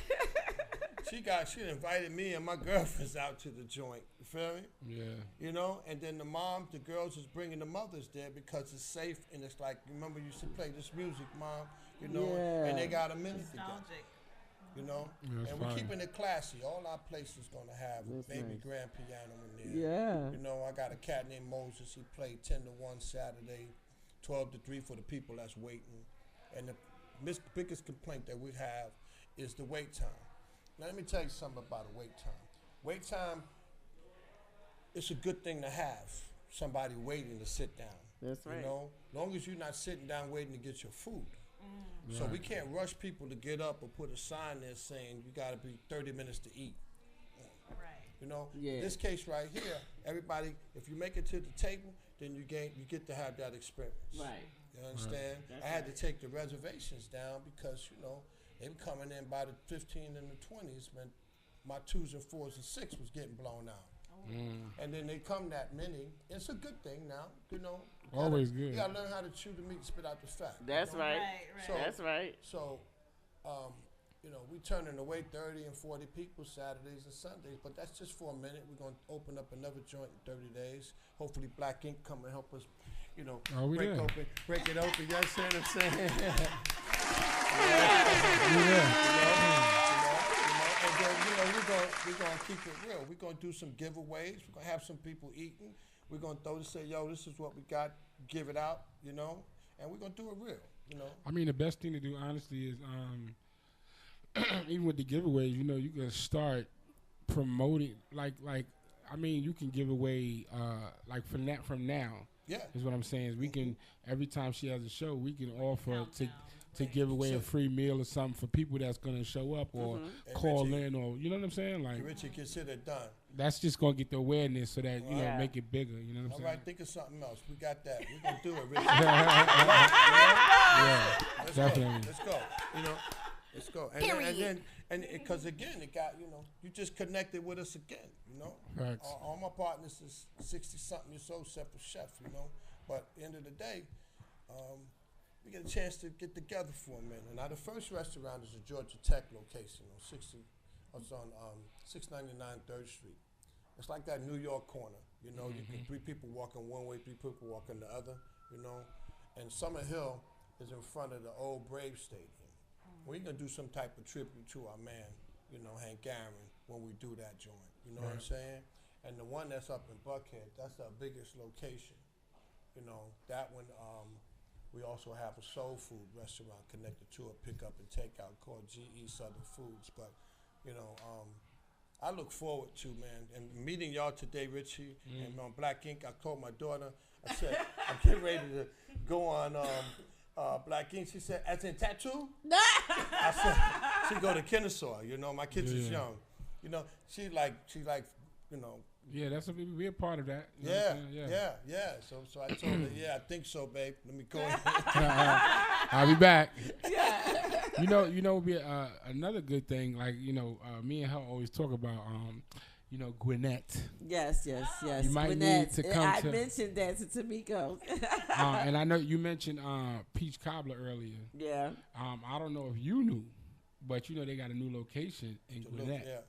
She invited me and my girlfriends out to the joint. You feel me? Yeah. You know, and then the girls is bringing the mothers there because it's safe and it's like, remember you used to play this music, Mom, you know, and they got a minute together. Nostalgic. You know, That's and we're fine. keeping it classy. All our places gonna have a That's baby nice. grand piano in there. Yeah. You know, I got a cat named Moses. He played 10 to 1 Saturday, 12 to 3 for the people that's waiting. And the biggest complaint that we have is the wait time. Now, let me tell you something about a wait time. Wait time, it's a good thing to have. Somebody waiting to sit down. That's right. You know, long as you're not sitting down waiting to get your food. So Right. we can't rush people to get up or put a sign there saying you got to be 30 minutes to eat. Right. You know, Yeah. in this case right here, everybody, if you make it to the table, then you get to have that experience. Right. You understand? That's I had to take the reservations down because, you know, they were coming in by the 15 and the 20s when my 2s and 4s and 6 was getting blown out. And then they come that many. It's a good thing now, you know. Always good. You gotta learn how to chew the meat and spit out the fat. That's right. Right. So- That's right. So, you know, we turning away 30 and 40 people Saturdays and Sundays, but that's just for a minute. We're going to open up another joint in 30 days. Hopefully Black Ink come and help us, you know, Oh, we break there. it open. You understand what I'm saying? And then, you know, we're gonna keep it real. We're gonna do some giveaways. We're gonna have some people eating. We're gonna say, yo, this is what we got. Give it out, you know, and we're gonna do it real, you know. I mean, the best thing to do, honestly, is even with the giveaways, you know, you can start promoting. Like, I mean, you can give away like from now. Yeah. Is what I'm saying. Is we can every time she has a show, we can offer Countdown. to give away a free meal or something for people that's gonna show up or call Richie. in or you know what I'm saying. Like Richie, consider it done. that's just gonna get the awareness so that you know Yeah. make it bigger. You know what I'm All saying. right, think of something else. We got that. We're gonna do it, Richie. Yeah, Let's definitely. go. Let's go. You know, let's go. And because again, it got, you know, you just connected with us again. You know, Facts. all my partners is 60-something years old, except for Chef. You know, but at the end of the day, we get a chance to get together for a minute. Now, the first restaurant is a Georgia Tech location on It's on 699 3rd Street. It's like that New York corner. You know, you can 3 people walking one way, 3 people walking the other. You know, and Summer Hill is in front of the old Brave Stadium. We're gonna do some type of tribute to our man, you know, Hank Aaron, when we do that joint. You know what I'm saying? And the one that's up in Buckhead, that's our biggest location. You know, that one. We also have a soul food restaurant connected to a pickup and takeout called GE Southern Foods. But, you know, I look forward to, man, and meeting y'all today, Richie, and on Black Ink. I told my daughter, I said, I'm getting ready to go on Black Ink. She said, as in tattoo? I said, she go to Kennesaw, you know, my kids is young. You know, she like, you know. Yeah, that's be a part of that. You know Yeah. So I told her, I think so, babe. Let me go ahead. I'll be back. You know, be another good thing. Like, you know, me and her always talk about, you know, Gwinnett. Yes. You might Gwinnett. need to come I to. mentioned that to Tamiko. And I know you mentioned Peach Cobbler earlier. Yeah. I don't know if you knew, but you know they got a new location in Gwinnett.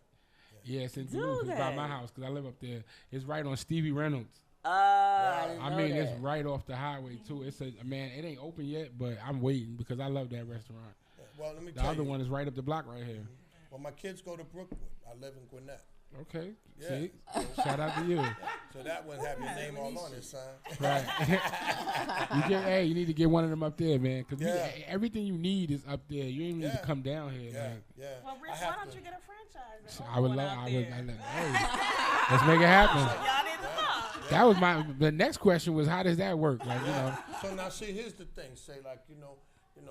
Yeah, it's in Duluth. It's by my house because I live up there. It's right on Stevie Reynolds. I mean, it's right off the highway too. It's a man. It ain't open yet, but I'm waiting because I love that restaurant. Well, let me The tell other you. one is right up the block right here. Well, my kids go to Brookwood. I live in Gwinnett. Okay. Yeah. See? Shout out to you. So that one have your name all on it, son. Right. You need to get one of them up there, man. Because everything you need is up there. You ain't need to come down here. Well, Rich, why don't you get a franchise? I would love. Hey, let's make it happen. Y'all need to talk. That was the next question was, how does that work? Like, you know. So now, see, here's the thing. Say, like, you know, the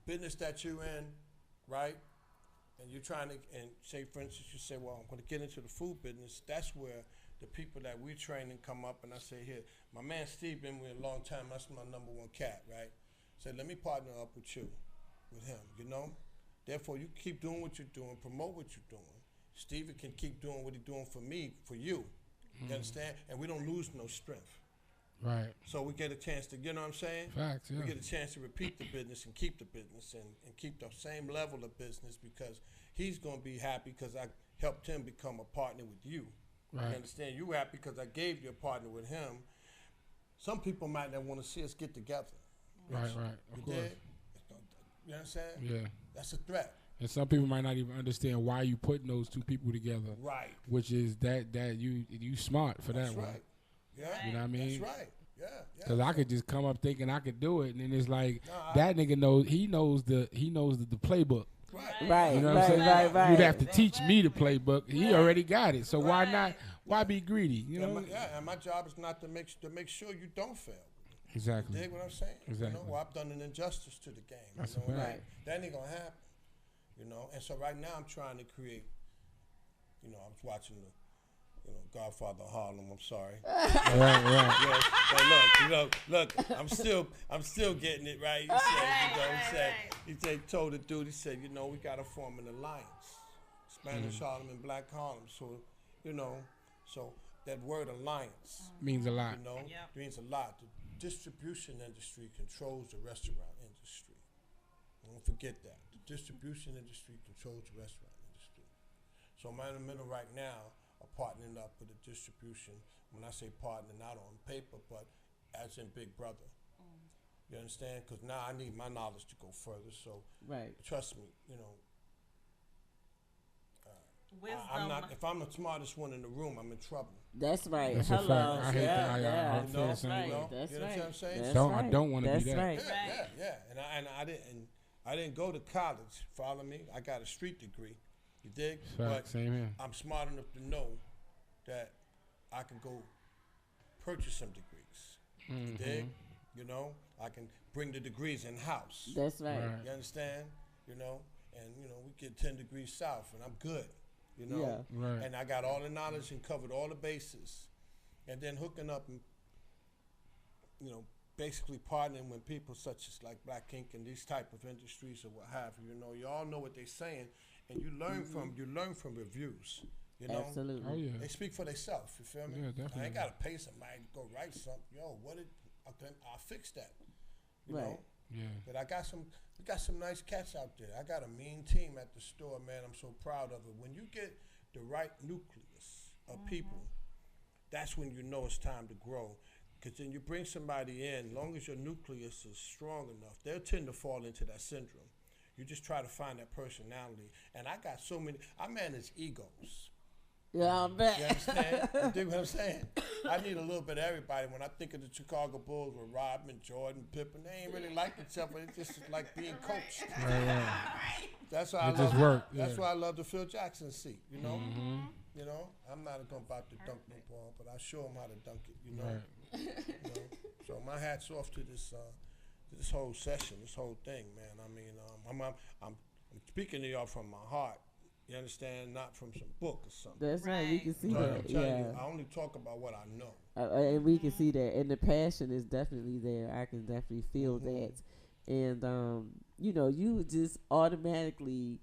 business that you're in, right? And you're trying to, and say, for instance, you say, well, I'm going to get into the food business. That's where the people that we training come up, and I say, here, my man Steve been with me a long time. That's my number 1 cat, right? Say, let me partner up with you, with him, you know? Therefore, you keep doing what you're doing, promote what you're doing. Steve can keep doing what he's doing for me, for you. You understand? And we don't lose no strength. Right. So we get a chance to, you know what I'm saying? Facts, yeah. We get a chance to repeat the business and keep the business and keep the same level of business because he's going to be happy because I helped him become a partner with you. Right. You understand? You happy because I gave you a partner with him. Some people might not want to see us get together. Right. Of course. You understand? Yeah. That's a threat. And some people might not even understand why you putting those 2 people together. Right. Which is that you smart for that one. Right. Yeah. You know what I mean? That's right. Yeah. Because I could just come up thinking I could do it, and then it's like that nigga knows he knows the playbook. Right. You know what I'm saying? Right. You'd have to teach me the playbook. He already got it. So why not? Why be greedy? You know? And my job is not to make sure you don't fail. Exactly. You dig what I'm saying? Exactly. You know, well, I've done an injustice to the game. That's you know? a fact. That ain't gonna happen. You know, and so right now I'm trying to create. You know, I was watching the. Godfather of Harlem. I'm sorry. Right. Yes, but look. I'm still getting it right. He told the dude. He said, we got to form an alliance, Spanish Harlem and Black Harlem. So, so that word alliance means a lot. Means a lot. The distribution industry controls the restaurant industry. Don't forget that. The distribution industry controls the restaurant industry. So I'm in the middle right now. Partnering up with the distribution. When I say partner, not on paper, but as in Big Brother. You understand? Because now I need my knowledge to go further. So, trust me, I'm not. If I'm the smartest one in the room, I'm in trouble. That's right. That's Hello. I hate that. That's right. That's right. what I'm saying? I don't want to be that. Right. Yeah. And I didn't go to college. Follow me. I got a street degree. You dig? But same here. I'm smart enough to know that I can go purchase some degrees. You dig? I can bring the degrees in house. That's right. You understand? And we get 10 degrees south, and I'm good. Right. And I got all the knowledge and covered all the bases, and then hooking up and basically partnering with people such as like Black Ink and these type of industries or what have you. You all know what they're saying. And you learn from reviews, Absolutely. Oh yeah. They speak for themselves. You feel me? Yeah, definitely. I ain't gotta pay somebody to go write something. I'll fix that. You know. Yeah. But we got some nice cats out there. I got a mean team at the store, man. I'm so proud of it. When you get the right nucleus of people, that's when you know it's time to grow. Because then you bring somebody in, long as your nucleus is strong enough, they'll tend to fall into that syndrome. You just try to find that personality. And I got so many, I manage egos. Yeah, I bet. You understand? You dig what I'm saying? I need a little bit of everybody. When I think of the Chicago Bulls with Rodman, Jordan, Pippen, they ain't really like each other. It's just like being coached. That's why I love. That's why I love the Phil Jackson seat. You know, you know. I'm not about to dunk no ball, but I show them how to dunk it. You know. You know? So my hat's off to this whole session, this whole thing, man. I mean, I'm speaking to y'all from my heart. You understand? Not from some book or something. That's right. We can see that. I'm telling you, I only talk about what I know. And we can see that. And the passion is definitely there. I can definitely feel that. And, you know, you just automatically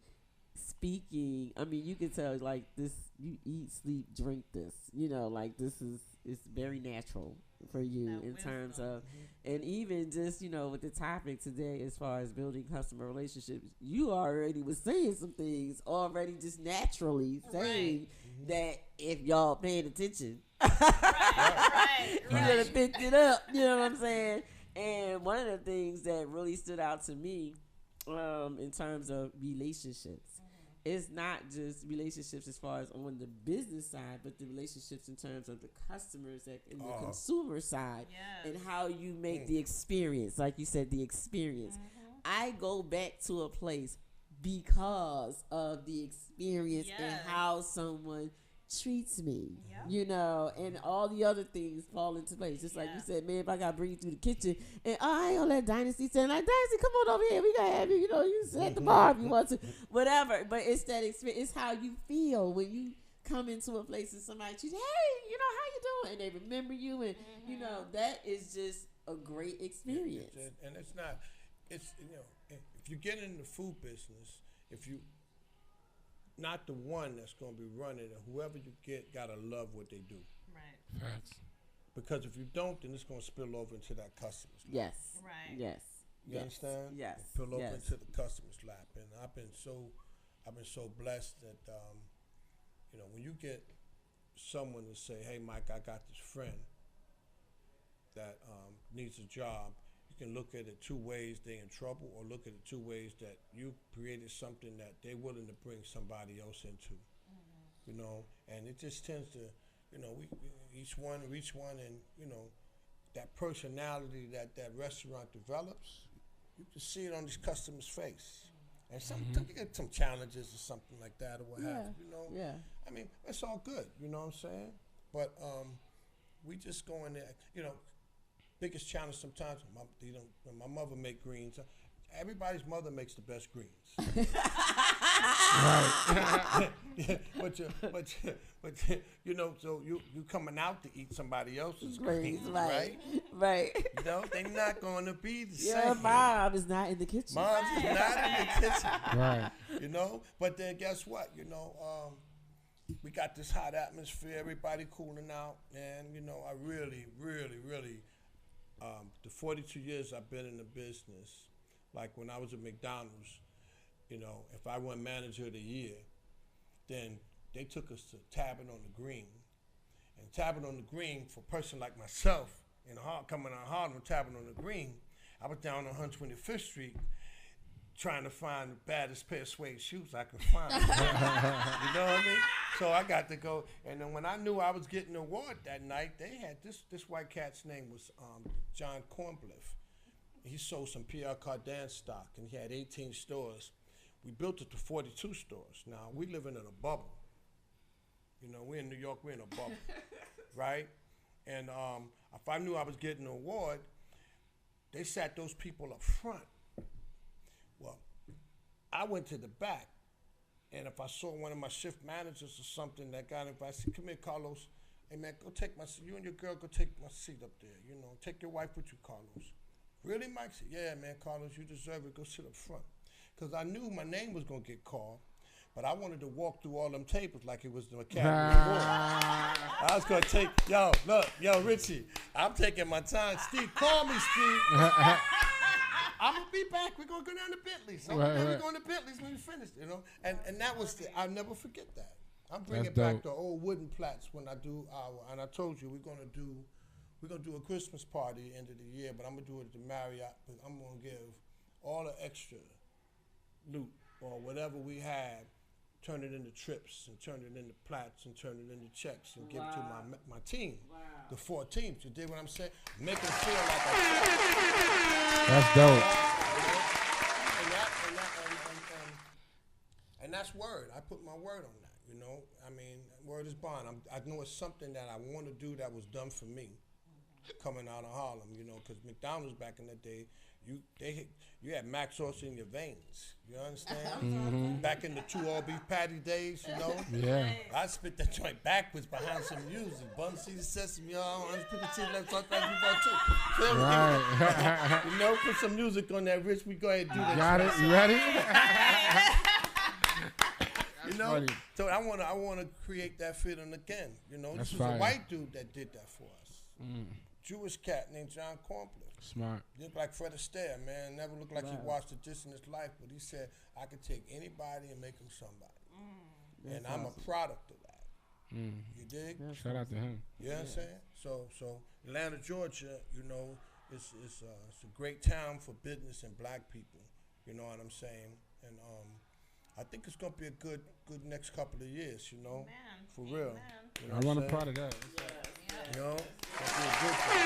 speaking. I mean, you can tell, like, this, you eat, sleep, drink this. You know, like, it's very natural for you in terms of, and even just, you know, with the topic today as far as building customer relationships, you already was saying some things already just naturally saying that if y'all paying attention, you're gonna pick it up, you know what I'm saying? And one of the things that really stood out to me in terms of relationships, it's not just relationships as far as on the business side, but the relationships in terms of the customers and the consumer side, and how you make the experience, like you said, the experience. I go back to a place because of the experience and how someone treats me, you know, and all the other things fall into place. Just like you said, man, if I got to bring you through the kitchen, and I ain't gonna let Dynasty say, like, Dynasty, come on over here, we gotta have you, you know, you sit at the bar if you want to, whatever. But it's that experience, it's how you feel when you come into a place and somebody treats you, hey, you know, how you doing? And they remember you, and you know, that is just a great experience. And it's not, it's, you know, if you get in the food business, if you not the one that's going to be running it. Whoever you get got to love what they do. Right. Facts. Because if you don't, then it's going to spill over into that customer's lap. Yes. Right. Yes. You understand? Yes. Spill over into the customer's lap. And I've been so blessed that, you know, when you get someone to say, hey, Mike, I got this friend that needs a job, you can look at it two ways, they're in trouble, or look at it two ways that you created something that they're willing to bring somebody else into, you know, and it just tends to, you know, we each one, and, you know, that personality that restaurant develops, you can see it on these customers' face. And sometimes you get some challenges or something like that or what have you, you know. Yeah. I mean, it's all good, you know what I'm saying? But we just go in there, you know. Biggest challenge sometimes, when my mother make greens, everybody's mother makes the best greens. but you know, so you coming out to eat somebody else's greens, right? Right. You know, they're not going to be the same. Your mom is not in the kitchen. Mom's is not in the kitchen. Right. You know, but then guess what? You know, we got this hot atmosphere, everybody cooling out, and you know, I really the 42 years I've been in the business, like when I was at McDonald's, you know, if I won manager of the year, then they took us to Tavern on the Green. And Tavern on the Green, for a person like myself, coming out of Harlem, Tavern on the Green, I was down on 125th Street trying to find the baddest pair of suede shoes I could find. You know what I mean? So I got to go, and then when I knew I was getting an award that night, they had this white cat's name was John Cornbliff. He sold some Pierre Cardin stock, and he had 18 stores. We built it to 42 stores. Now, we living in a bubble. You know, we're in New York, we're in a bubble, right? And if I knew I was getting an award, they sat those people up front. Well, I went to the back, and if I saw one of my shift managers or something that got invited, I said, come here, Carlos. Hey, man, go take my seat. You and your girl go take my seat up there. You know, take your wife with you, Carlos. Really, Mike? I said, yeah, man, Carlos, you deserve it. Go sit up front. Because I knew my name was going to get called, but I wanted to walk through all them tables like it was the Academy Award. I was going to take, yo, Richie, I'm taking my time. Steve, call me, Steve. I'm gonna be back. We're gonna go down to Bentley's. So we're going to Bentley's when we finish, you know. And that was I'll never forget that. I'm bringing back the old wooden plats when I do and I told you we're gonna do a Christmas party end of the year, but I'm gonna do it at the Marriott. But I'm gonna give all the extra loot or whatever we have, turn it into trips and turn it into plats and turn it into checks and give it to my team, the 4 teams. You dig what I'm saying? Make them feel like that's dope. And that's word. I put my word on that. You know, I mean, word is bond. I know it's something that I want to do that was done for me, coming out of Harlem. You know, because McDonald's back in the day, you had mac sauce in your veins. You understand? Mm-hmm. Back in the 2 all beef patty days, you know. Yeah. I spit that joint backwards behind some music. Bun seed sesame, y'all. People see that talk back before too. Right. You know, put some music on that, Rich. We go ahead and do that. Got it. You ready? You know, funny. So I wanna create that feeling again. You know, That's this was fire. a white dude that did that for us. Jewish cat named John Cornblow. Smart. Looked like Fred Astaire, man. Never looked like he watched a dish in his life, but he said I could take anybody and make him somebody. And I'm a product of that. You dig? Shout out to him. You know what I'm saying? So Atlanta, Georgia, you know, it's a great town for business and black people. You know what I'm saying? And I think it's gonna be a good next couple of years, you know, for real. You know I want a part of that. You know, it's gonna be a good thing.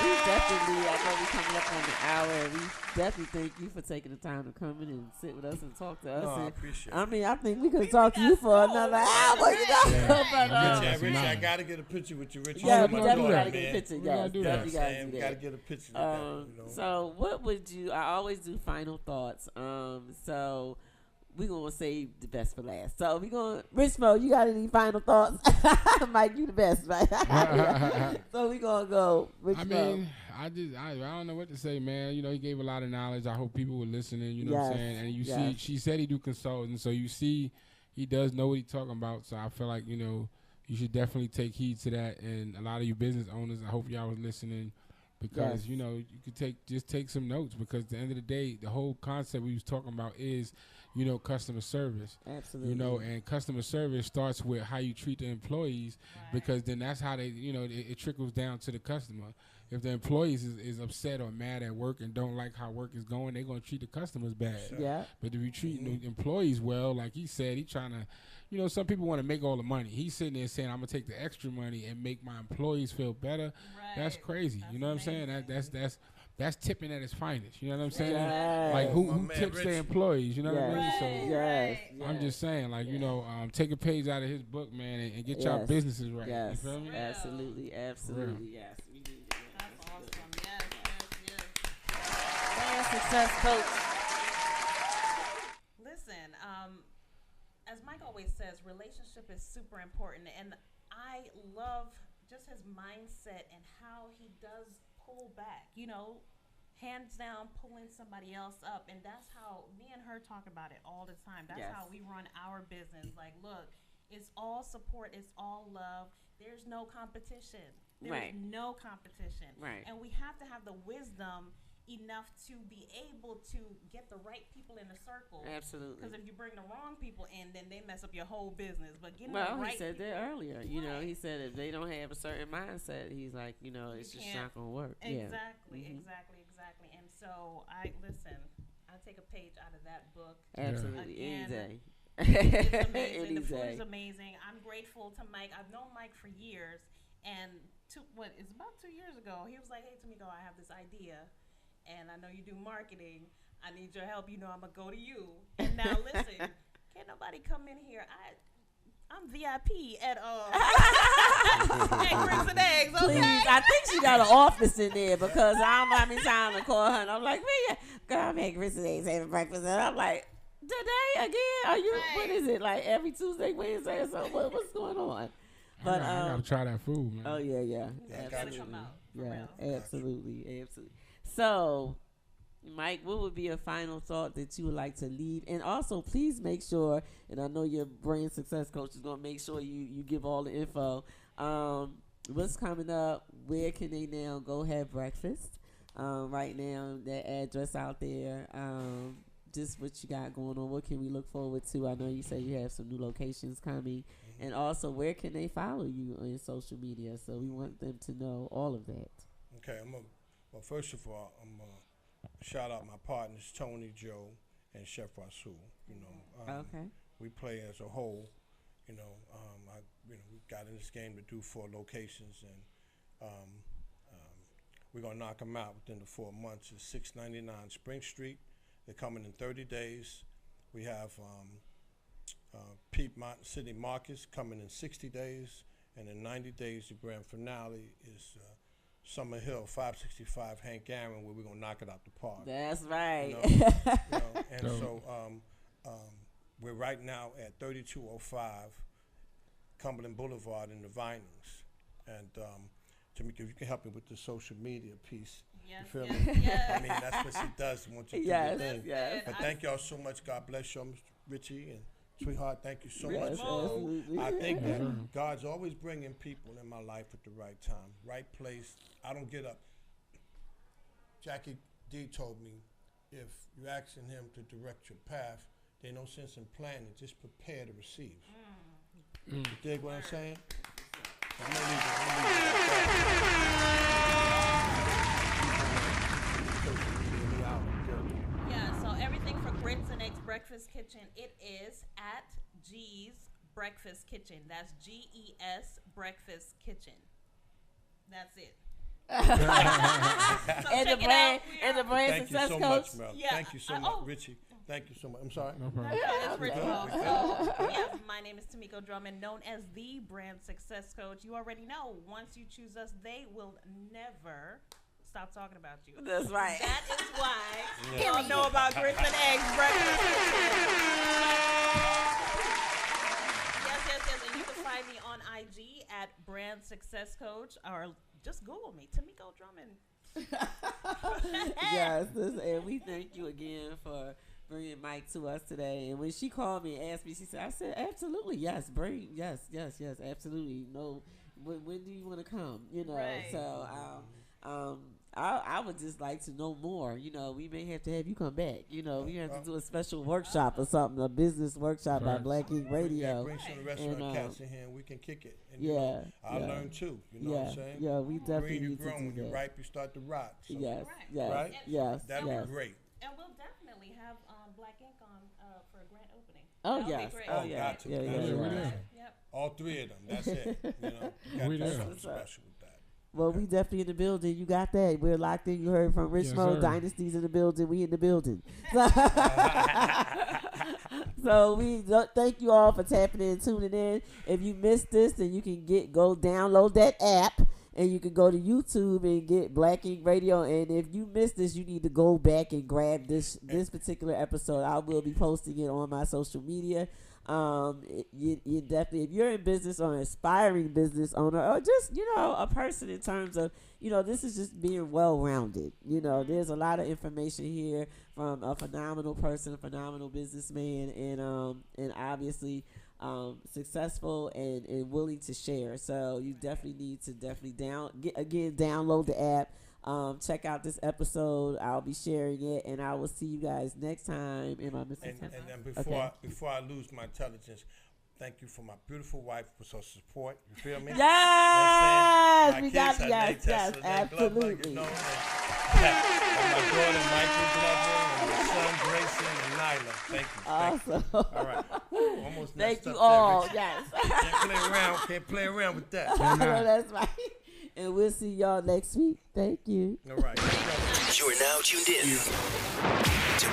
We definitely, I know we're coming up on the hour, and we definitely thank you for taking the time to come in and sit with us and talk to us. No, I and, appreciate it. I mean, I think we could talk to you for another hour, you know. But, Rich, I gotta get a picture with you, Rich. yeah, we we definitely gotta do get a picture. We gotta Yes, do definitely that. gotta do We that. gotta get a picture together, you know. So what would you, I always do final thoughts. So we're going to save the best for last. So we're going to, Rich Mo, you got any final thoughts? Mike, you the best, right? So we're going to go, Rich Mo. I don't know what to say, man. You know, he gave a lot of knowledge. I hope people were listening, you know what I'm saying? And you see, she said he do consulting, so you see he does know what he's talking about. So I feel like, you know, you should definitely take heed to that. And a lot of you business owners, I hope y'all was listening. Because, you know, you could take some notes, because at the end of the day, the whole concept we was talking about is, you know, customer service. Absolutely. You know, and customer service starts with how you treat the employees, because then that's how they, you know, it trickles down to the customer. If the employees is upset or mad at work and don't like how work is going, they're going to treat the customers bad. Yeah. But if you treat the employees well, like he said, he trying to, you know, some people want to make all the money. He's sitting there saying, I'm going to take the extra money and make my employees feel better. Right. That's crazy. That's, you know what I'm saying? That's tipping at its finest. You know what I'm saying? Yes. Like who tips their employees? You know what I mean? So yes. I'm just saying, like, you know, take a page out of his book, man, and get y'all businesses right. Yes. You feel me? Absolutely. Yes. We do. That's awesome. Yes. Success coach. Listen, as Mike always says, relationship is super important, and I love just his mindset and how he does pull back, you know, hands down, pulling somebody else up. And that's how me and her talk about it all the time. That's how we run our business. Like, look, it's all support, it's all love. There's no competition. There's no competition. Right. And we have to have the wisdom enough to be able to get the right people in the circle. Absolutely. Because if you bring the wrong people in, then they mess up your whole business. But getting the right he said people, that earlier. You know, he said if they don't have a certain mindset, he's like, you know, it's just not gonna work. Exactly. And so I take a page out of that book. Absolutely. Again, any day. It's amazing. Any The food day. is amazing. I'm grateful to Mike. I've known Mike for years, and it's about 2 years ago, he was like, "Hey, Tamiko, I have this idea, and I know you do marketing. I need your help. You know, I'm gonna go to you." And now listen, can't nobody come in here. I'm VIP at Grits and Eggs. Okay? Please, I think she got an office in there, because I don't know how many times I call her and I'm like, man, girl, I'm at Grits and Eggs having breakfast, and I'm like, today again? Are you? What is it, like every Tuesday, Wednesday, or something? What's going on? But I gotta try that food, man. Oh yeah. Gotta come out. Absolutely. So, Mike, what would be a final thought that you would like to leave? And also, please make sure, and I know your brain success coach is going to make sure you give all the info. What's coming up? Where can they now go have breakfast? right now. That address out there. Just what you got going on. What can we look forward to? I know you said you have some new locations coming. And also, where can they follow you on social media? So we want them to know all of that. Okay, well, first of all, I'm going to shout out my partners, Tony, Joe, and Chef Rasul. Okay. We play as a whole. We got in this game to do 4 locations, and we're going to knock them out within the 4 months. It's 699 Spring Street. They're coming in 30 days. We have Piedmont City Marcus coming in 60 days. And in 90 days, the grand finale is Summer Hill, 565 Hank Aaron, where we're going to knock it out the park. That's right. And so we're right now at 3205 Cumberland Boulevard in the Vinings. And Tamika, if you can help me with the social media piece. Yes, you feel yes, me? yes. I mean, that's what she does. I want you to do your thing. Yes. But thank y'all so much. God bless you, Mr. Richie and sweetheart. Thank you so Yes, much. absolutely. I think that God's always bringing people in my life at the right time, right place. I don't get up. Jackie D told me, if you're asking him to direct your path, there's no sense in planning. Just prepare to receive. You dig what I'm saying? I'm gonna leave Yeah, so everything for Grits and Eggs Breakfast Kitchen, it is at G's Breakfast Kitchen. That's GES Breakfast Kitchen. That's it. So and the brand Thank success you so coach. much, Mel. Yeah. Thank you so much, Richie. Thank you so much. I'm sorry. No problem. It's Rich good. Paul. We So, yes, my name is Tamiko Drummond, known as the brand success coach. You already know, once you choose us, they will never stop talking about you. That's right. That is why y'all know about Grits and Eggs Breakfast Kitchen. Yes. And you can find me on IG at brand success coach, or just Google me, Tamiko Drummond. Yes, and we thank you again for bringing Mike to us today. And when she called me and asked me, I said, absolutely, yes, yes, absolutely. No, when do you want to come? Right. So I would just like to know more. We may have to have you come back. We have to do a special workshop or something, a business workshop at Black Ink Radio. Yeah, bring some restaurant cats in here and we can kick it. And, I'll learn too. You know what I'm saying? Yeah, we definitely you need to grown, do when that. you're ripe, you start to rot. So, Yes, right? yes. That'll be great. And we'll definitely have Black Ink on for a grand opening. Oh, That'll yes. be great. Oh, yeah. Got to. Yeah. Yep. All 3 of them. That's it. Got We to do there. something special with that. Well, we definitely in the building. You got that. We're locked in. You heard from Rich Yes, Mo. sir. Dynasty's in the building. We in the building. So we thank you all for tapping in and tuning in. If you missed this, then you can go download that app. And you can go to YouTube and get Black Ink Radio. And if you missed this, you need to go back and grab this particular episode. I will be posting it on my social media. You definitely, if you're in business or an aspiring business owner, or just a person in terms of this is just being well-rounded. There's a lot of information here from a phenomenal person, a phenomenal businessman, and obviously successful and willing to share. So you definitely need to download the app. Check out this episode. I'll be sharing it, and I will see you guys next time. Am I missing something? And then before I lose my intelligence, thank you for my beautiful wife for her support. You feel me? Yes, we got yes, absolutely. And my daughter Michael Glover and my son Grayson and Nyla. Thank you. Awesome. All right. Woo, almost Thank messed you up all. there, Yes. Can't play around with that. No, that's right. And we'll see y'all next week. Thank you. All right. You're now tuned in to